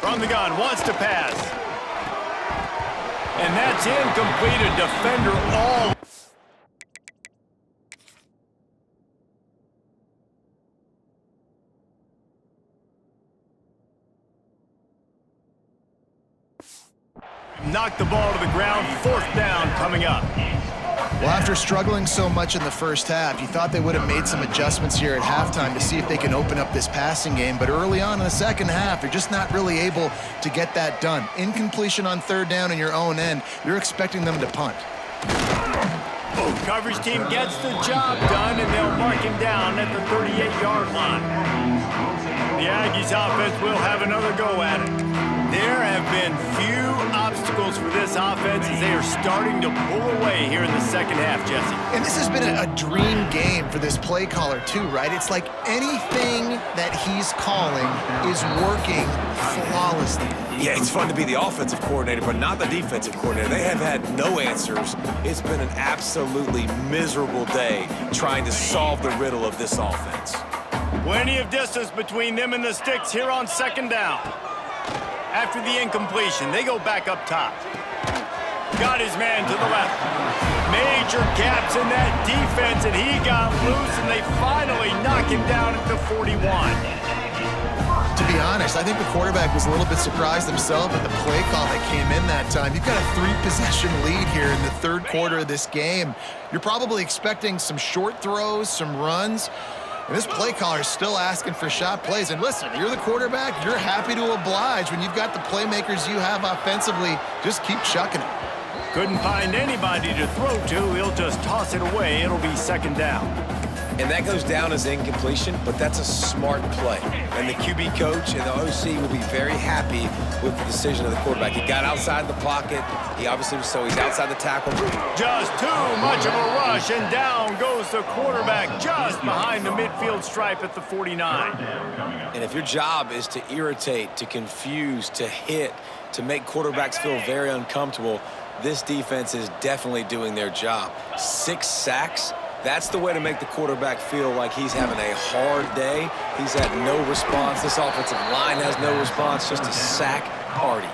From the gun, wants to pass. And that's incomplete. A defender all. Knocked the ball to the ground. 4th down coming up. Well, after struggling so much in the first half, you thought they would have made some adjustments here at halftime to see if they can open up this passing game. But early on in the second half, they're just not really able to get that done. Incompletion on 3rd down in your own end, you're expecting them to punt. Coverage team gets the job done, and they'll mark him down at the 38-yard line. The Aggies offense will have another go at it. There have been few obstacles for this offense as they are starting to pull away here in the second half, Jesse. And this has been a dream game for this play caller too, right? It's like anything that he's calling is working flawlessly. Yeah, it's fun to be the offensive coordinator, but not the defensive coordinator. They have had no answers. It's been an absolutely miserable day trying to solve the riddle of this offense. Plenty of distance between them and the sticks here on 2nd down. After the incompletion, they go back up top. Got his man to the left. Major gaps in that defense, and he got loose, and they finally knock him down at the 41. To be honest, I think the quarterback was a little bit surprised himself at the play call that came in that time. You've got a 3-possession lead here in the 3rd quarter of this game. You're probably expecting some short throws, some runs. And this play caller is still asking for shot plays. And listen, you're the quarterback. You're happy to oblige when you've got the playmakers you have offensively. Just keep chucking it. Couldn't find anybody to throw to. He'll just toss it away. It'll be 2nd down. And that goes down as incompletion, but that's a smart play. And the QB coach and the OC will be very happy with the decision of the quarterback. He got outside the pocket. He obviously was, so he's outside the tackle. Just too much of a rush, and down goes the quarterback just behind the midfield stripe at the 49. And if your job is to irritate, to confuse, to hit, to make quarterbacks feel very uncomfortable, this defense is definitely doing their job. 6 sacks. That's the way to make the quarterback feel like he's having a hard day. He's had no response. This offensive line has no response, just a sack party.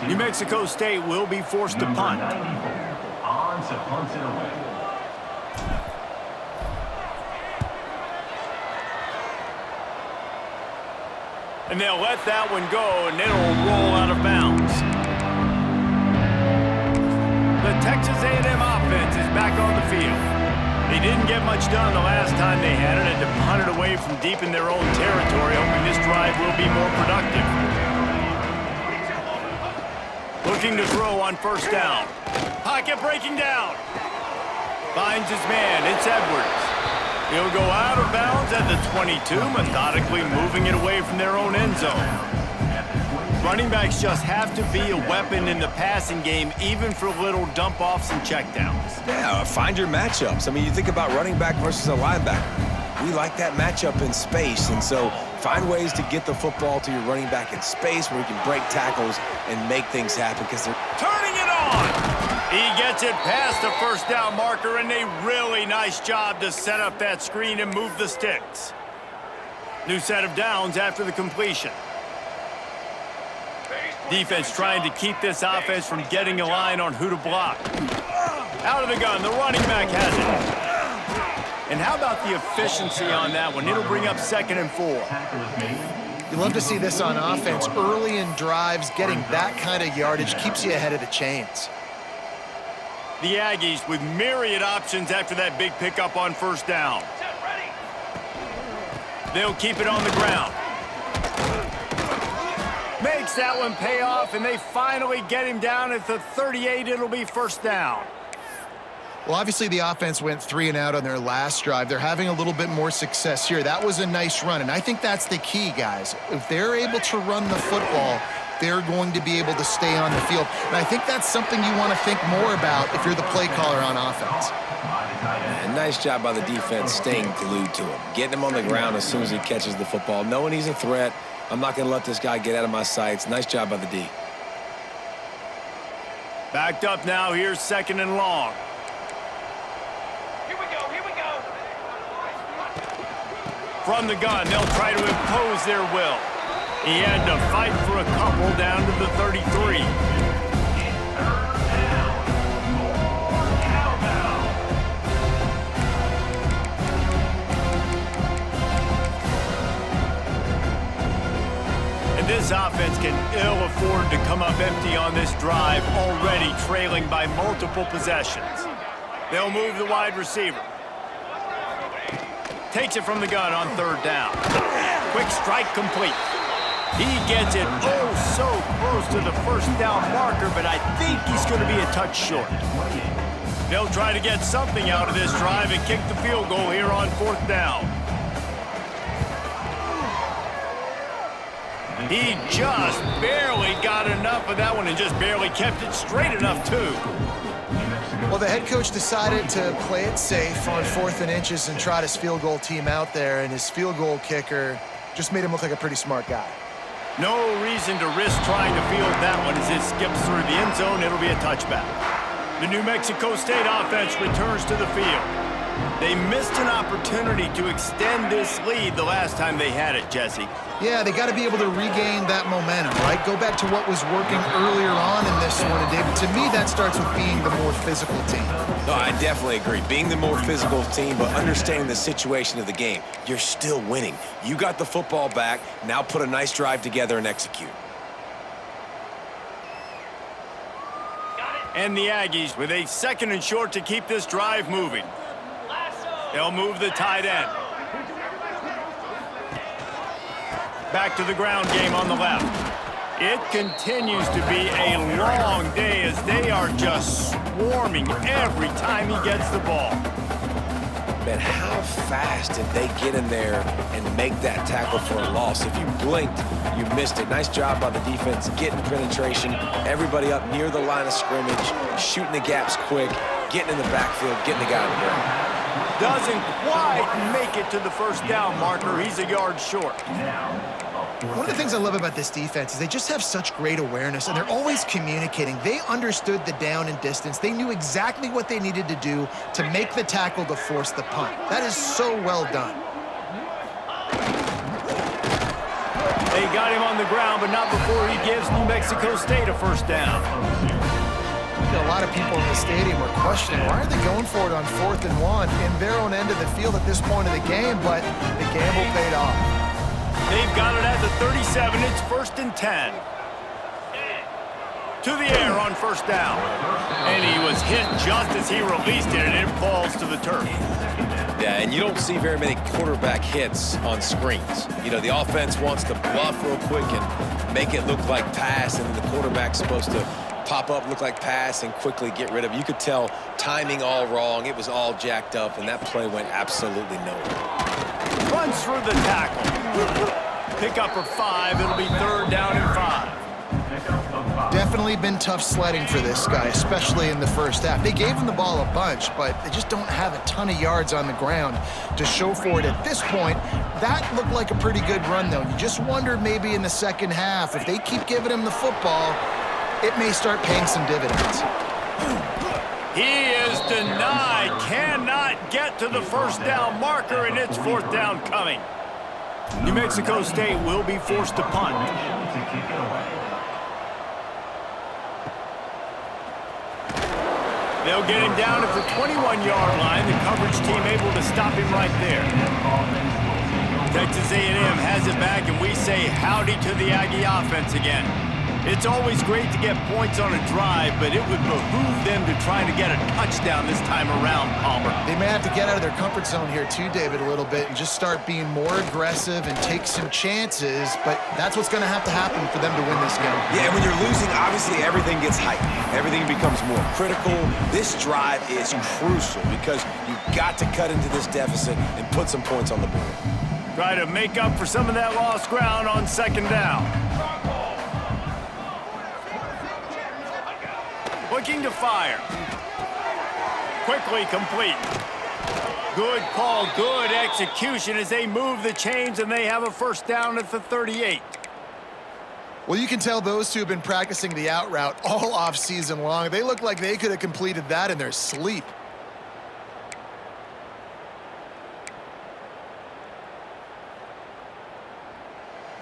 New Mexico State will be forced to punt. And they'll let that one go, and it'll roll out of bounds. The Texas A&M offense is back on the field. They didn't get much done the last time they had it, and to punt it away from deep in their own territory, hoping this drive will be more productive. Looking to throw on first down. Pocket breaking down. Finds his man. It's Edwards. He'll go out of bounds at the 22, methodically moving it away from their own end zone. Running backs just have to be a weapon in the passing game, even for little dump-offs and checkdowns. Yeah, find your matchups. I mean, you think about running back versus a linebacker. We like that matchup in space, and so find ways to get the football to your running back in space where you can break tackles and make things happen because they're turning it on. He gets it past the first down marker, and a really nice job to set up that screen and move the sticks. New set of downs after the completion. Defense trying to keep this offense from getting a line on who to block. Out of the gun, the running back has it. And how about the efficiency on that one? It'll bring up 2nd and 4. You love to see this on offense. Early in drives, getting that kind of yardage keeps you ahead of the chains. The Aggies with myriad options after that big pickup on first down. They'll keep it on the ground. Makes that one pay off, and they finally get him down at the 38. It'll be first down. Well, obviously the offense went 3 and out on their last drive. They're having a little bit more success here. That was a nice run, and I think that's the key, guys. If they're able to run the football, they're going to be able to stay on the field. And I think that's something you want to think more about if you're the play caller on offense. And nice job by the defense staying glued to him, getting him on the ground as soon as he catches the football, knowing he's a threat. I'm not going to let this guy get out of my sights. Nice job by the D. Backed up now. Here's 2nd and long. Here we go. From the gun, they'll try to impose their will. He had to fight for a couple down to the 33. And this offense can ill afford to come up empty on this drive, already trailing by multiple possessions. They'll move the wide receiver. Takes it from the gun on 3rd down. Quick strike complete. He gets it so close to the first down marker, but I think he's going to be a touch short. They'll try to get something out of this drive and kick the field goal here on 4th down. He just barely got enough of that one and just barely kept it straight enough, too. Well, the head coach decided to play it safe on 4th and inches and trot his field goal team out there, and his field goal kicker just made him look like a pretty smart guy. No reason to risk trying to field that one as it skips through the end zone. It'll be a touchback. The New Mexico State offense returns to the field. They missed an opportunity to extend this lead the last time they had it, Jesse. Yeah, they got to be able to regain that momentum, right? Go back to what was working earlier on in this one. And, David, to me, that starts with being the more physical team. No, I definitely agree. Being the more physical team, but understanding the situation of the game. You're still winning. You got the football back. Now put a nice drive together and execute. And the Aggies with a 2nd and short to keep this drive moving. They'll move the tight end. Back to the ground game on the left. It continues to be a long day as they are just swarming every time he gets the ball. Man, how fast did they get in there and make that tackle for a loss? If you blinked, you missed it. Nice job by the defense, getting penetration, everybody up near the line of scrimmage, shooting the gaps quick, getting in the backfield, getting the guy on the ground. Doesn't quite make it to the first down marker. He's a yard short. One of the things I love about this defense is they just have such great awareness, and they're always communicating. They understood the down and distance. They knew exactly what they needed to do to make the tackle to force the punt. That is so well done. They got him on the ground, but not before he gives New Mexico State a first down. A lot of people in the stadium were questioning, why are they going for it on 4th and 1 in their own end of the field at this point of the game, but the gamble paid off. They've got it at the 37. It's 1st and 10. To the air on first down. And he was hit just as he released it, and it falls to the turf. Yeah, and you don't see very many quarterback hits on screens. You know, the offense wants to bluff real quick and make it look like pass, and the quarterback's supposed to pop up, look like pass, and quickly get rid of it. You could tell timing all wrong. It was all jacked up, and that play went absolutely nowhere. Runs through the tackle. Pick up for 5. It'll be 3rd down and 5. Definitely been tough sledding for this guy, especially in the first half. They gave him the ball a bunch, but they just don't have a ton of yards on the ground to show for it at this point. That looked like a pretty good run, though. You just wondered maybe in the second half, if they keep giving him the football, it may start paying some dividends. He is denied. Cannot get to the first down marker, and it's 4th down coming. New Mexico State will be forced to punt. They'll get him down at the 21-yard line. The coverage team able to stop him right there. Texas A&M has it back, and we say howdy to the Aggie offense again. It's always great to get points on a drive, but it would behoove them to try to get a touchdown this time around, Palmer. They may have to get out of their comfort zone here too, David, a little bit and just start being more aggressive and take some chances, but that's what's going to have to happen for them to win this game. Yeah, when you're losing, obviously everything gets heightened. Everything becomes more critical. This drive is crucial because you've got to cut into this deficit and put some points on the board. Try to make up for some of that lost ground on 2nd down. Looking to fire. Quickly complete. Good call, good execution as they move the chains, and they have a first down at the 38. Well, you can tell those two have been practicing the out route all off season long. They look like they could have completed that in their sleep.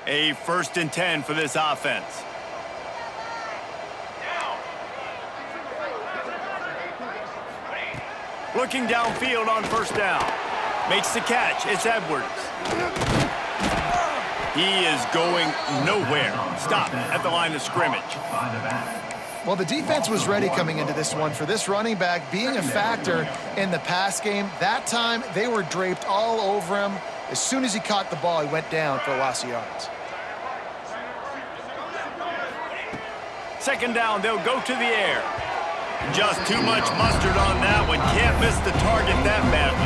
A 1st and 10 for this offense. Looking downfield on first down. Makes the catch. It's Edwards. He is going nowhere. Stop at the line of scrimmage. Well, the defense was ready coming into this one for this running back being a factor in the pass game. That time, they were draped all over him. As soon as he caught the ball, he went down for a loss of yards. 2nd down, they'll go to the air. Just too much mustard on that one. Can't miss the target that badly.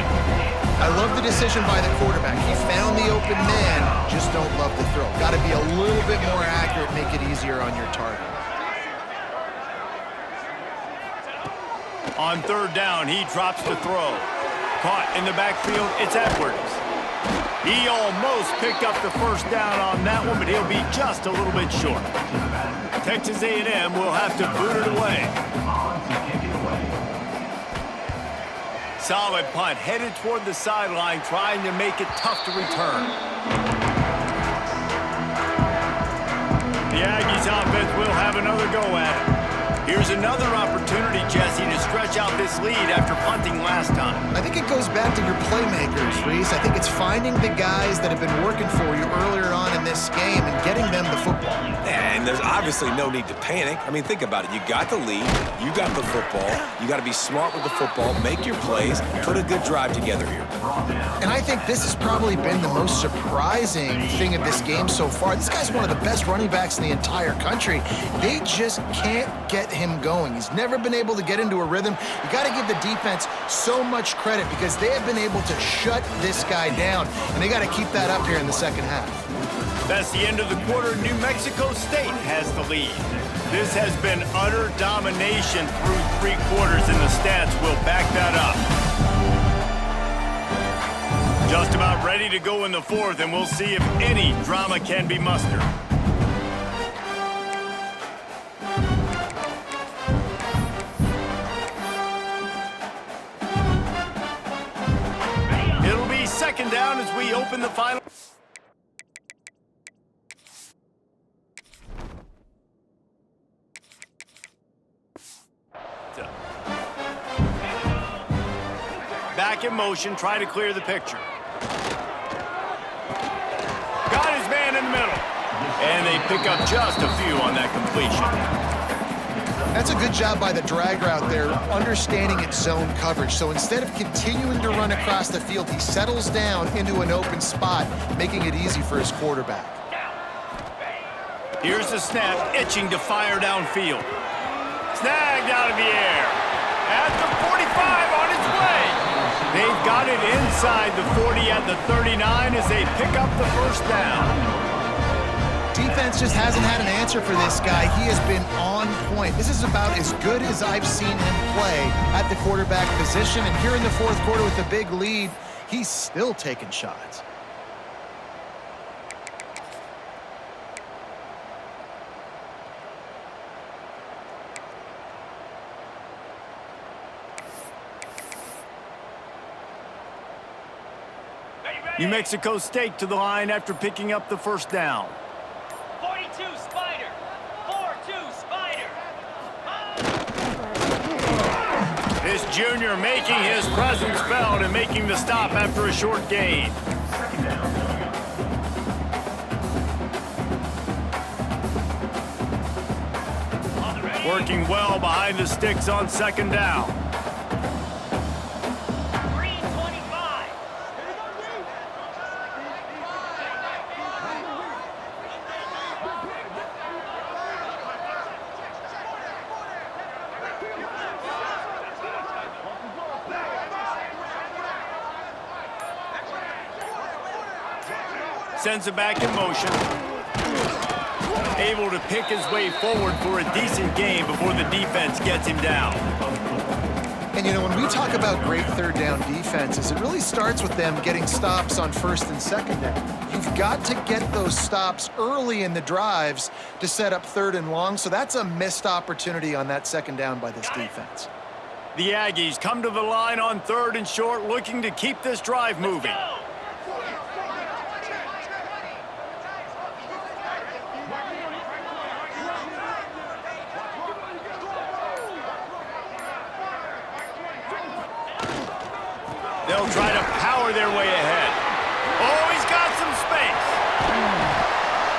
I love the decision by the quarterback. He found the open man, just don't love the throw. Got to be a little bit more accurate, make it easier on your target. On 3rd down, he drops to throw. Caught in the backfield, it's Edwards. He almost picked up the first down on that one, but he'll be just a little bit short. Texas A&M will have to boot it away. Solid punt, headed toward the sideline, trying to make it tough to return. The Aggies offense will have another go at it. Here's another opportunity, Jesse, to stretch out this lead after punting last time. I think it goes back to your playmakers, Reese. I think it's finding the guys that have been working for you earlier on in this game and getting them the football. And there's obviously no need to panic. I mean, think about it. You got the lead. You got the football. You got to be smart with the football, make your plays, put a good drive together here. And I think this has probably been the most surprising thing of this game so far. This guy's one of the best running backs in the entire country. They just can't get him going. He's never been able to get into a rhythm. You got to give the defense so much credit because they have been able to shut this guy down, and they got to keep that up here in the second half. That's the end of the quarter. New Mexico State has the lead. This has been utter domination through 3 quarters, and the stats will back that up. Just about ready to go in the fourth, and we'll see if any drama can be mustered. It'll be second down as we open the final. Back in motion, try to clear the picture. Got his man in the middle. And they pick up just a few on that completion. That's a good job by the drag route there, understanding its zone coverage. So instead of continuing to run across the field, he settles down into an open spot, making it easy for his quarterback. Here's the snap, itching to fire downfield. Snagged out of the air. At the 45 on his way. They've got it inside the 40 at the 39 as they pick up the first down. Defense just hasn't had an answer for this guy. He has been on point. This is about as good as I've seen him play at the quarterback position. And here in the fourth quarter with a big lead, he's still taking shots. New Mexico State to the line after picking up the first down. 42 Spider. 4-2 Spider. This junior making his presence felt and making the stop after a short gain. Working well behind the sticks on second down. Green 25. Sends it back in motion. Able to pick his way forward for a decent game before the defense gets him down. And, you know, when we talk about great third down defenses, it really starts with them getting stops on first and second down. You've got to get those stops early in the drives to set up third and long, so that's a missed opportunity on that second down by this defense. The Aggies come to the line on third and short, looking to keep this drive moving. They'll try to power their way ahead. Oh, he's got some space.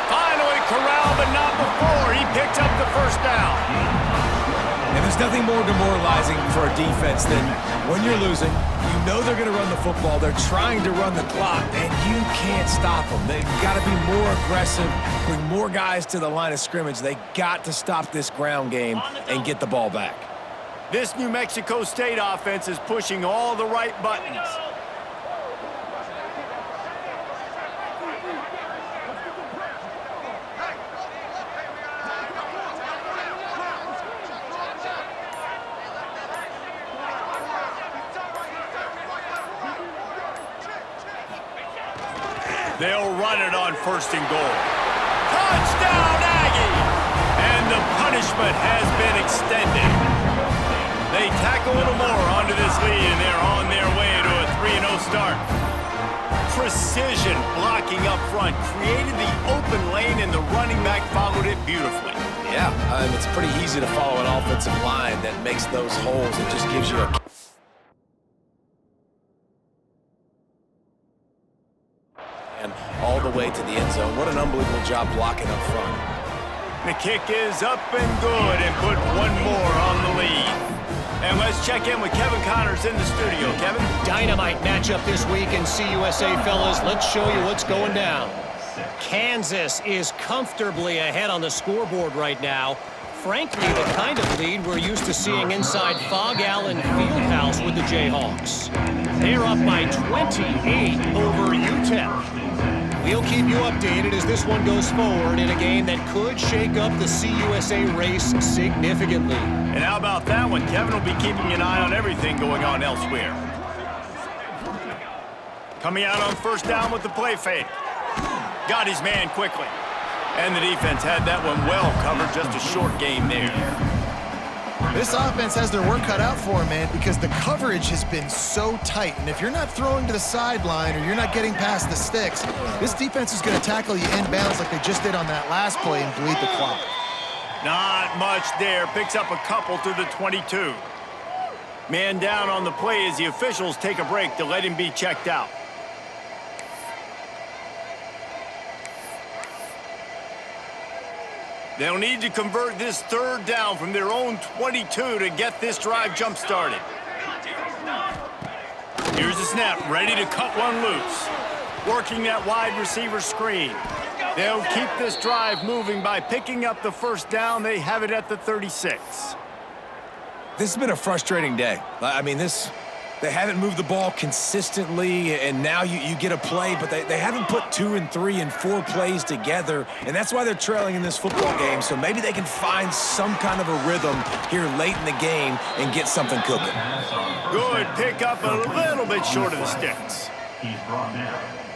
Finally corralled, but not before. He picked up the first down. And there's nothing more demoralizing for a defense than when you're losing, you know they're going to run the football, they're trying to run the clock, and you can't stop them. They've got to be more aggressive, bring more guys to the line of scrimmage. They got to stop this ground game and get the ball back. This New Mexico State offense is pushing all the right buttons. They'll run it on first and goal. Touchdown, Aggie! And the punishment has been extended. They tack a little more onto this lead, and they're on their way to a 3-0 start. Precision blocking up front created the open lane, and the running back followed it beautifully. Yeah, it's pretty easy to follow an offensive line that makes those holes. It just gives you a... And all the way to the end zone. What an unbelievable job blocking up front. The kick is up and good, and put one more on the lead. And let's check in with Kevin Connors in the studio. Kevin? Dynamite matchup this week in CUSA, fellas. Let's show you what's going down. Kansas is comfortably ahead on the scoreboard right now. Frankly, the kind of lead we're used to seeing inside Fog Allen Fieldhouse with the Jayhawks. They're up by 28 over UTEP. We'll keep you updated as this one goes forward in a game that could shake up the CUSA race significantly. And how about that one? Kevin will be keeping an eye on everything going on elsewhere. Coming out on first down with the play fake. Got his man quickly. And the defense had that one well covered, just a short gain there. This offense has their work cut out for them, man, because the coverage has been so tight. And if you're not throwing to the sideline or you're not getting past the sticks, this defense is going to tackle you inbounds like they just did on that last play and bleed the clock. Not much there. Picks up a couple to the 22. Man down on the play as the officials take a break to let him be checked out. They'll need to convert this third down from their own 22 to get this drive jump-started. Here's the snap, ready to cut one loose. Working that wide receiver screen. They'll keep this drive moving by picking up the first down. They have it at the 36. This has been a frustrating day. I mean, they haven't moved the ball consistently, and now you get a play, but they haven't put 2 and 3 and 4 plays together, and that's why they're trailing in this football game. So maybe they can find some kind of a rhythm here late in the game and get something cooking. Good pick up, a little bit short of the sticks.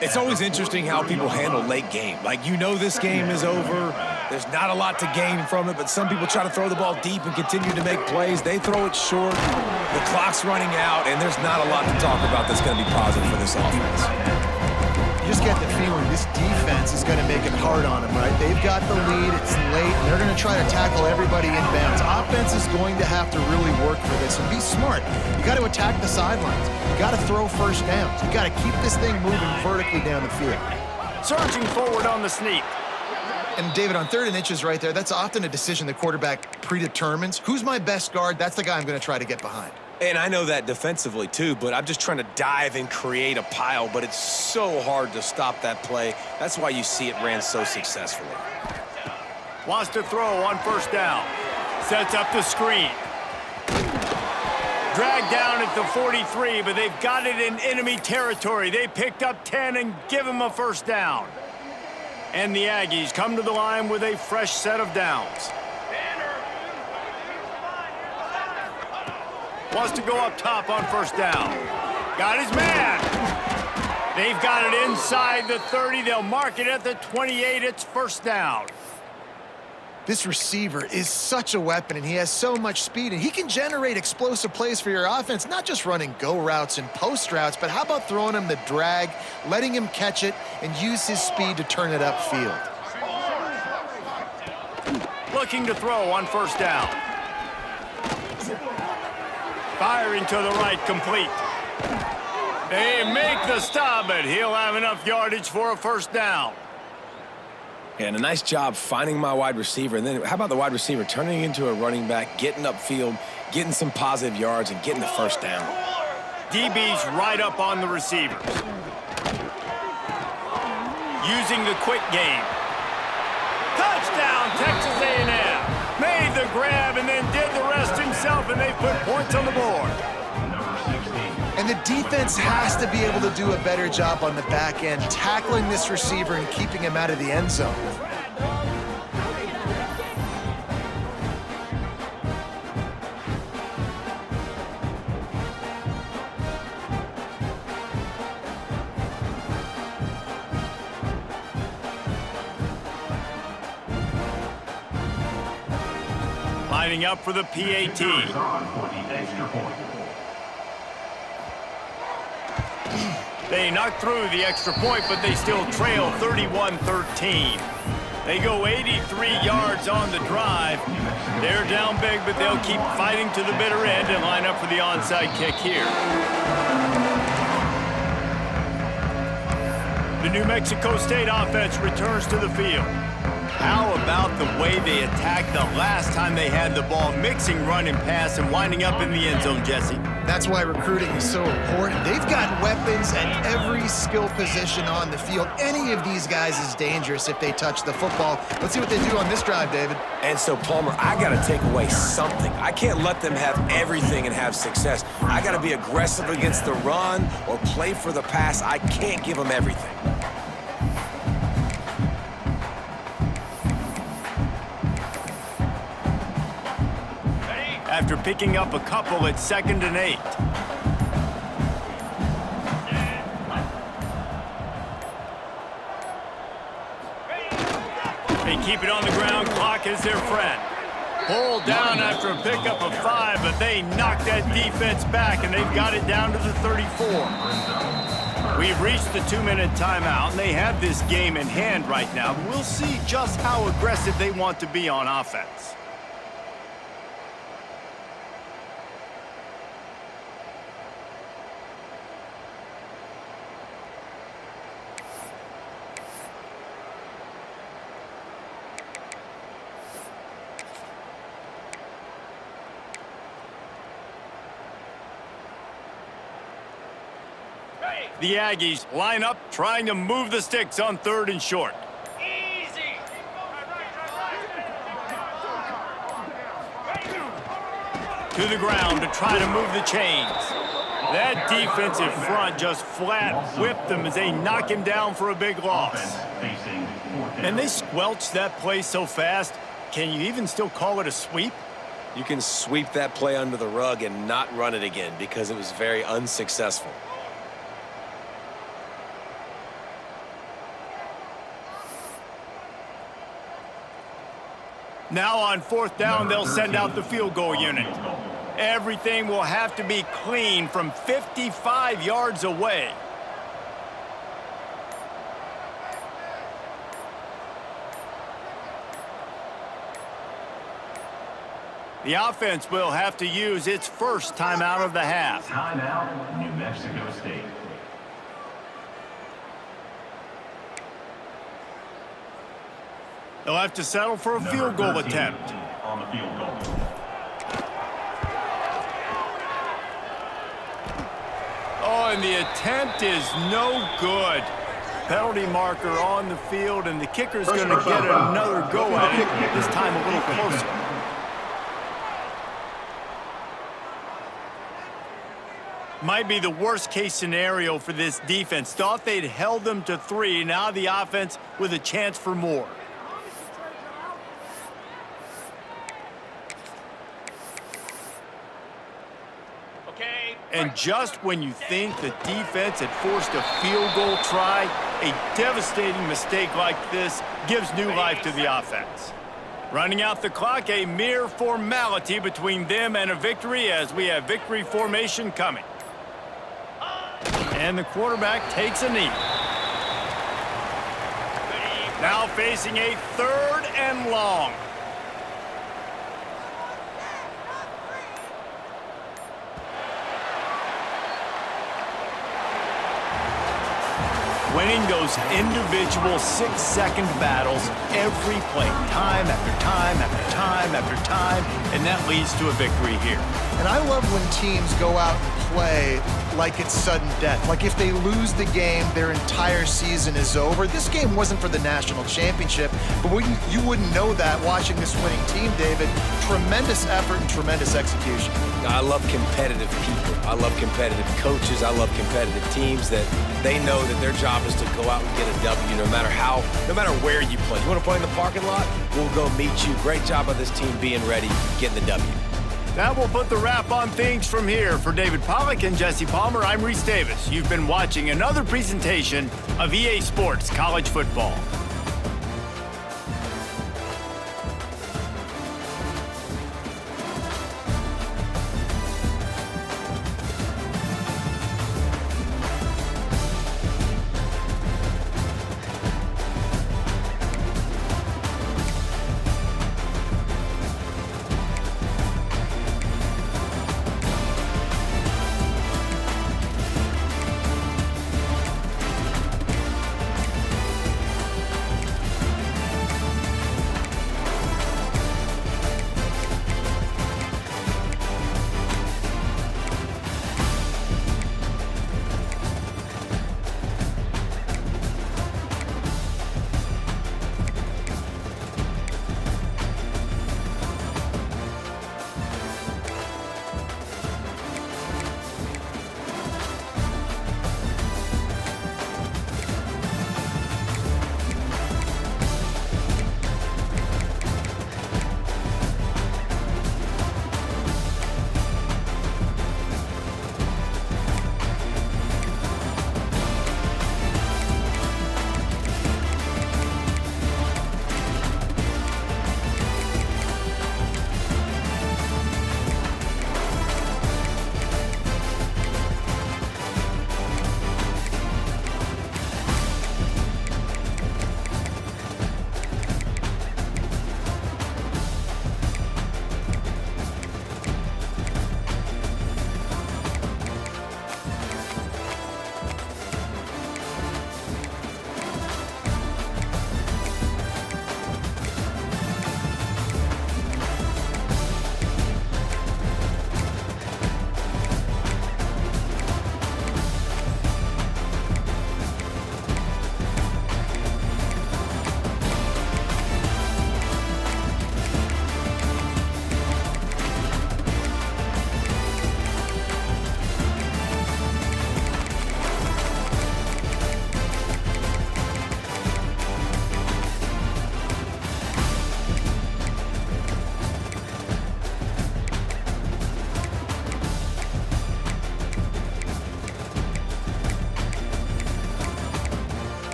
It's always interesting how people handle late game. Like, you know this game is over. There's not a lot to gain from it, but some people try to throw the ball deep and continue to make plays. They throw it short. The clock's running out, and there's not a lot to talk about that's going to be positive for this offense. You just get the feeling this defense is going to make it hard on them, right? They've got the lead, it's late, and they're going to try to tackle everybody inbounds. Offense is going to have to really work for this and be smart. You got to attack the sidelines. You got to throw first downs. You got to keep this thing moving vertically down the field. Surging forward on the sneak. And David, on 3rd and inches right there, that's often a decision the quarterback predetermines. Who's my best guard? That's the guy I'm going to try to get behind. And I know that defensively, too, but I'm just trying to dive and create a pile, but it's so hard to stop that play. That's why you see it ran so successfully. Wants to throw on first down. Sets up the screen. Dragged down at the 43, but they've got it in enemy territory. They picked up 10 and give him a first down. And the Aggies come to the line with a fresh set of downs. Wants to go up top on first down. Got his man. They've got it inside the 30. They'll mark it at the 28. It's first down. This receiver is such a weapon, and he has so much speed, and he can generate explosive plays for your offense, not just running go routes and post routes, but how about throwing him the drag, letting him catch it, and use his speed to turn it upfield. Looking to throw on first down. Firing to the right, complete. They make the stop, but he'll have enough yardage for a first down. And a nice job finding my wide receiver. And then how about the wide receiver turning into a running back, getting upfield, getting some positive yards, and getting the first down. DB's right up on the receivers. Using the quick game. Touchdown, Texas A&M. Made the grab and then did the rest himself, and they put points on the board. And the defense has to be able to do a better job on the back end, tackling this receiver and keeping him out of the end zone. Lining up for the PAT. They knocked through the extra point, but they still trail 31-13. They go 83 yards on the drive. They're down big, but they'll keep fighting to the bitter end and line up for the onside kick here. The New Mexico State offense returns to the field. How about the way they attacked the last time they had the ball, mixing run and pass and winding up in the end zone, Jesse? That's why recruiting is so important. They've got weapons at every skill position on the field. Any of these guys is dangerous if they touch the football. Let's see what they do on this drive, David. And so, Palmer, I got to take away something. I can't let them have everything and have success. I got to be aggressive against the run or play for the pass. I can't give them everything. After picking up a couple at 2nd and 8. keep it on the ground. Clock is their friend. Pulled down after a pickup of 5, but they knocked that defense back, and they've got it down to the 34. We've reached the 2-minute timeout, and they have this game in hand right now. We'll see just how aggressive they want to be on offense. The Aggies line up, trying to move the sticks on 3rd and short. Easy. To the ground to try to move the chains. That defensive front just flat whipped them as they knock him down for a big loss. And they squelched that play so fast, can you even still call it a sweep? You can sweep that play under the rug and not run it again because it was very unsuccessful. Now on 4th down, they'll send out the field goal unit. Everything will have to be clean from 55 yards away. The offense will have to use its first timeout of the half. Timeout, New Mexico State. They'll have to settle for a field goal attempt. On the field goal. Oh, and the attempt is no good. Penalty marker on the field, and the kicker's going to get another go at it, this time a little closer. Might be the worst-case scenario for this defense. Thought they'd held them to 3. Now the offense with a chance for more. And just when you think the defense had forced a field goal try, a devastating mistake like this gives new life to the offense. Running out the clock, a mere formality between them and a victory as we have victory formation coming. And the quarterback takes a knee. Now facing a 3rd and long. Winning those individual 6-second battles every play, time after time after time after time, and that leads to a victory here. And I love when teams go out and play like it's sudden death. Like if they lose the game, their entire season is over. This game wasn't for the national championship, but you wouldn't know that watching this winning team, David. Tremendous effort and tremendous execution. I love competitive people. I love competitive coaches. I love competitive teams that they know that their job is to go out and get a W no matter where you play. You want to play in the parking lot? We'll go meet you. Great job by this team being ready, getting the W. That will put the wrap on things from here. For David Pollack and Jesse Palmer, I'm Reese Davis. You've been watching another presentation of EA Sports College Football.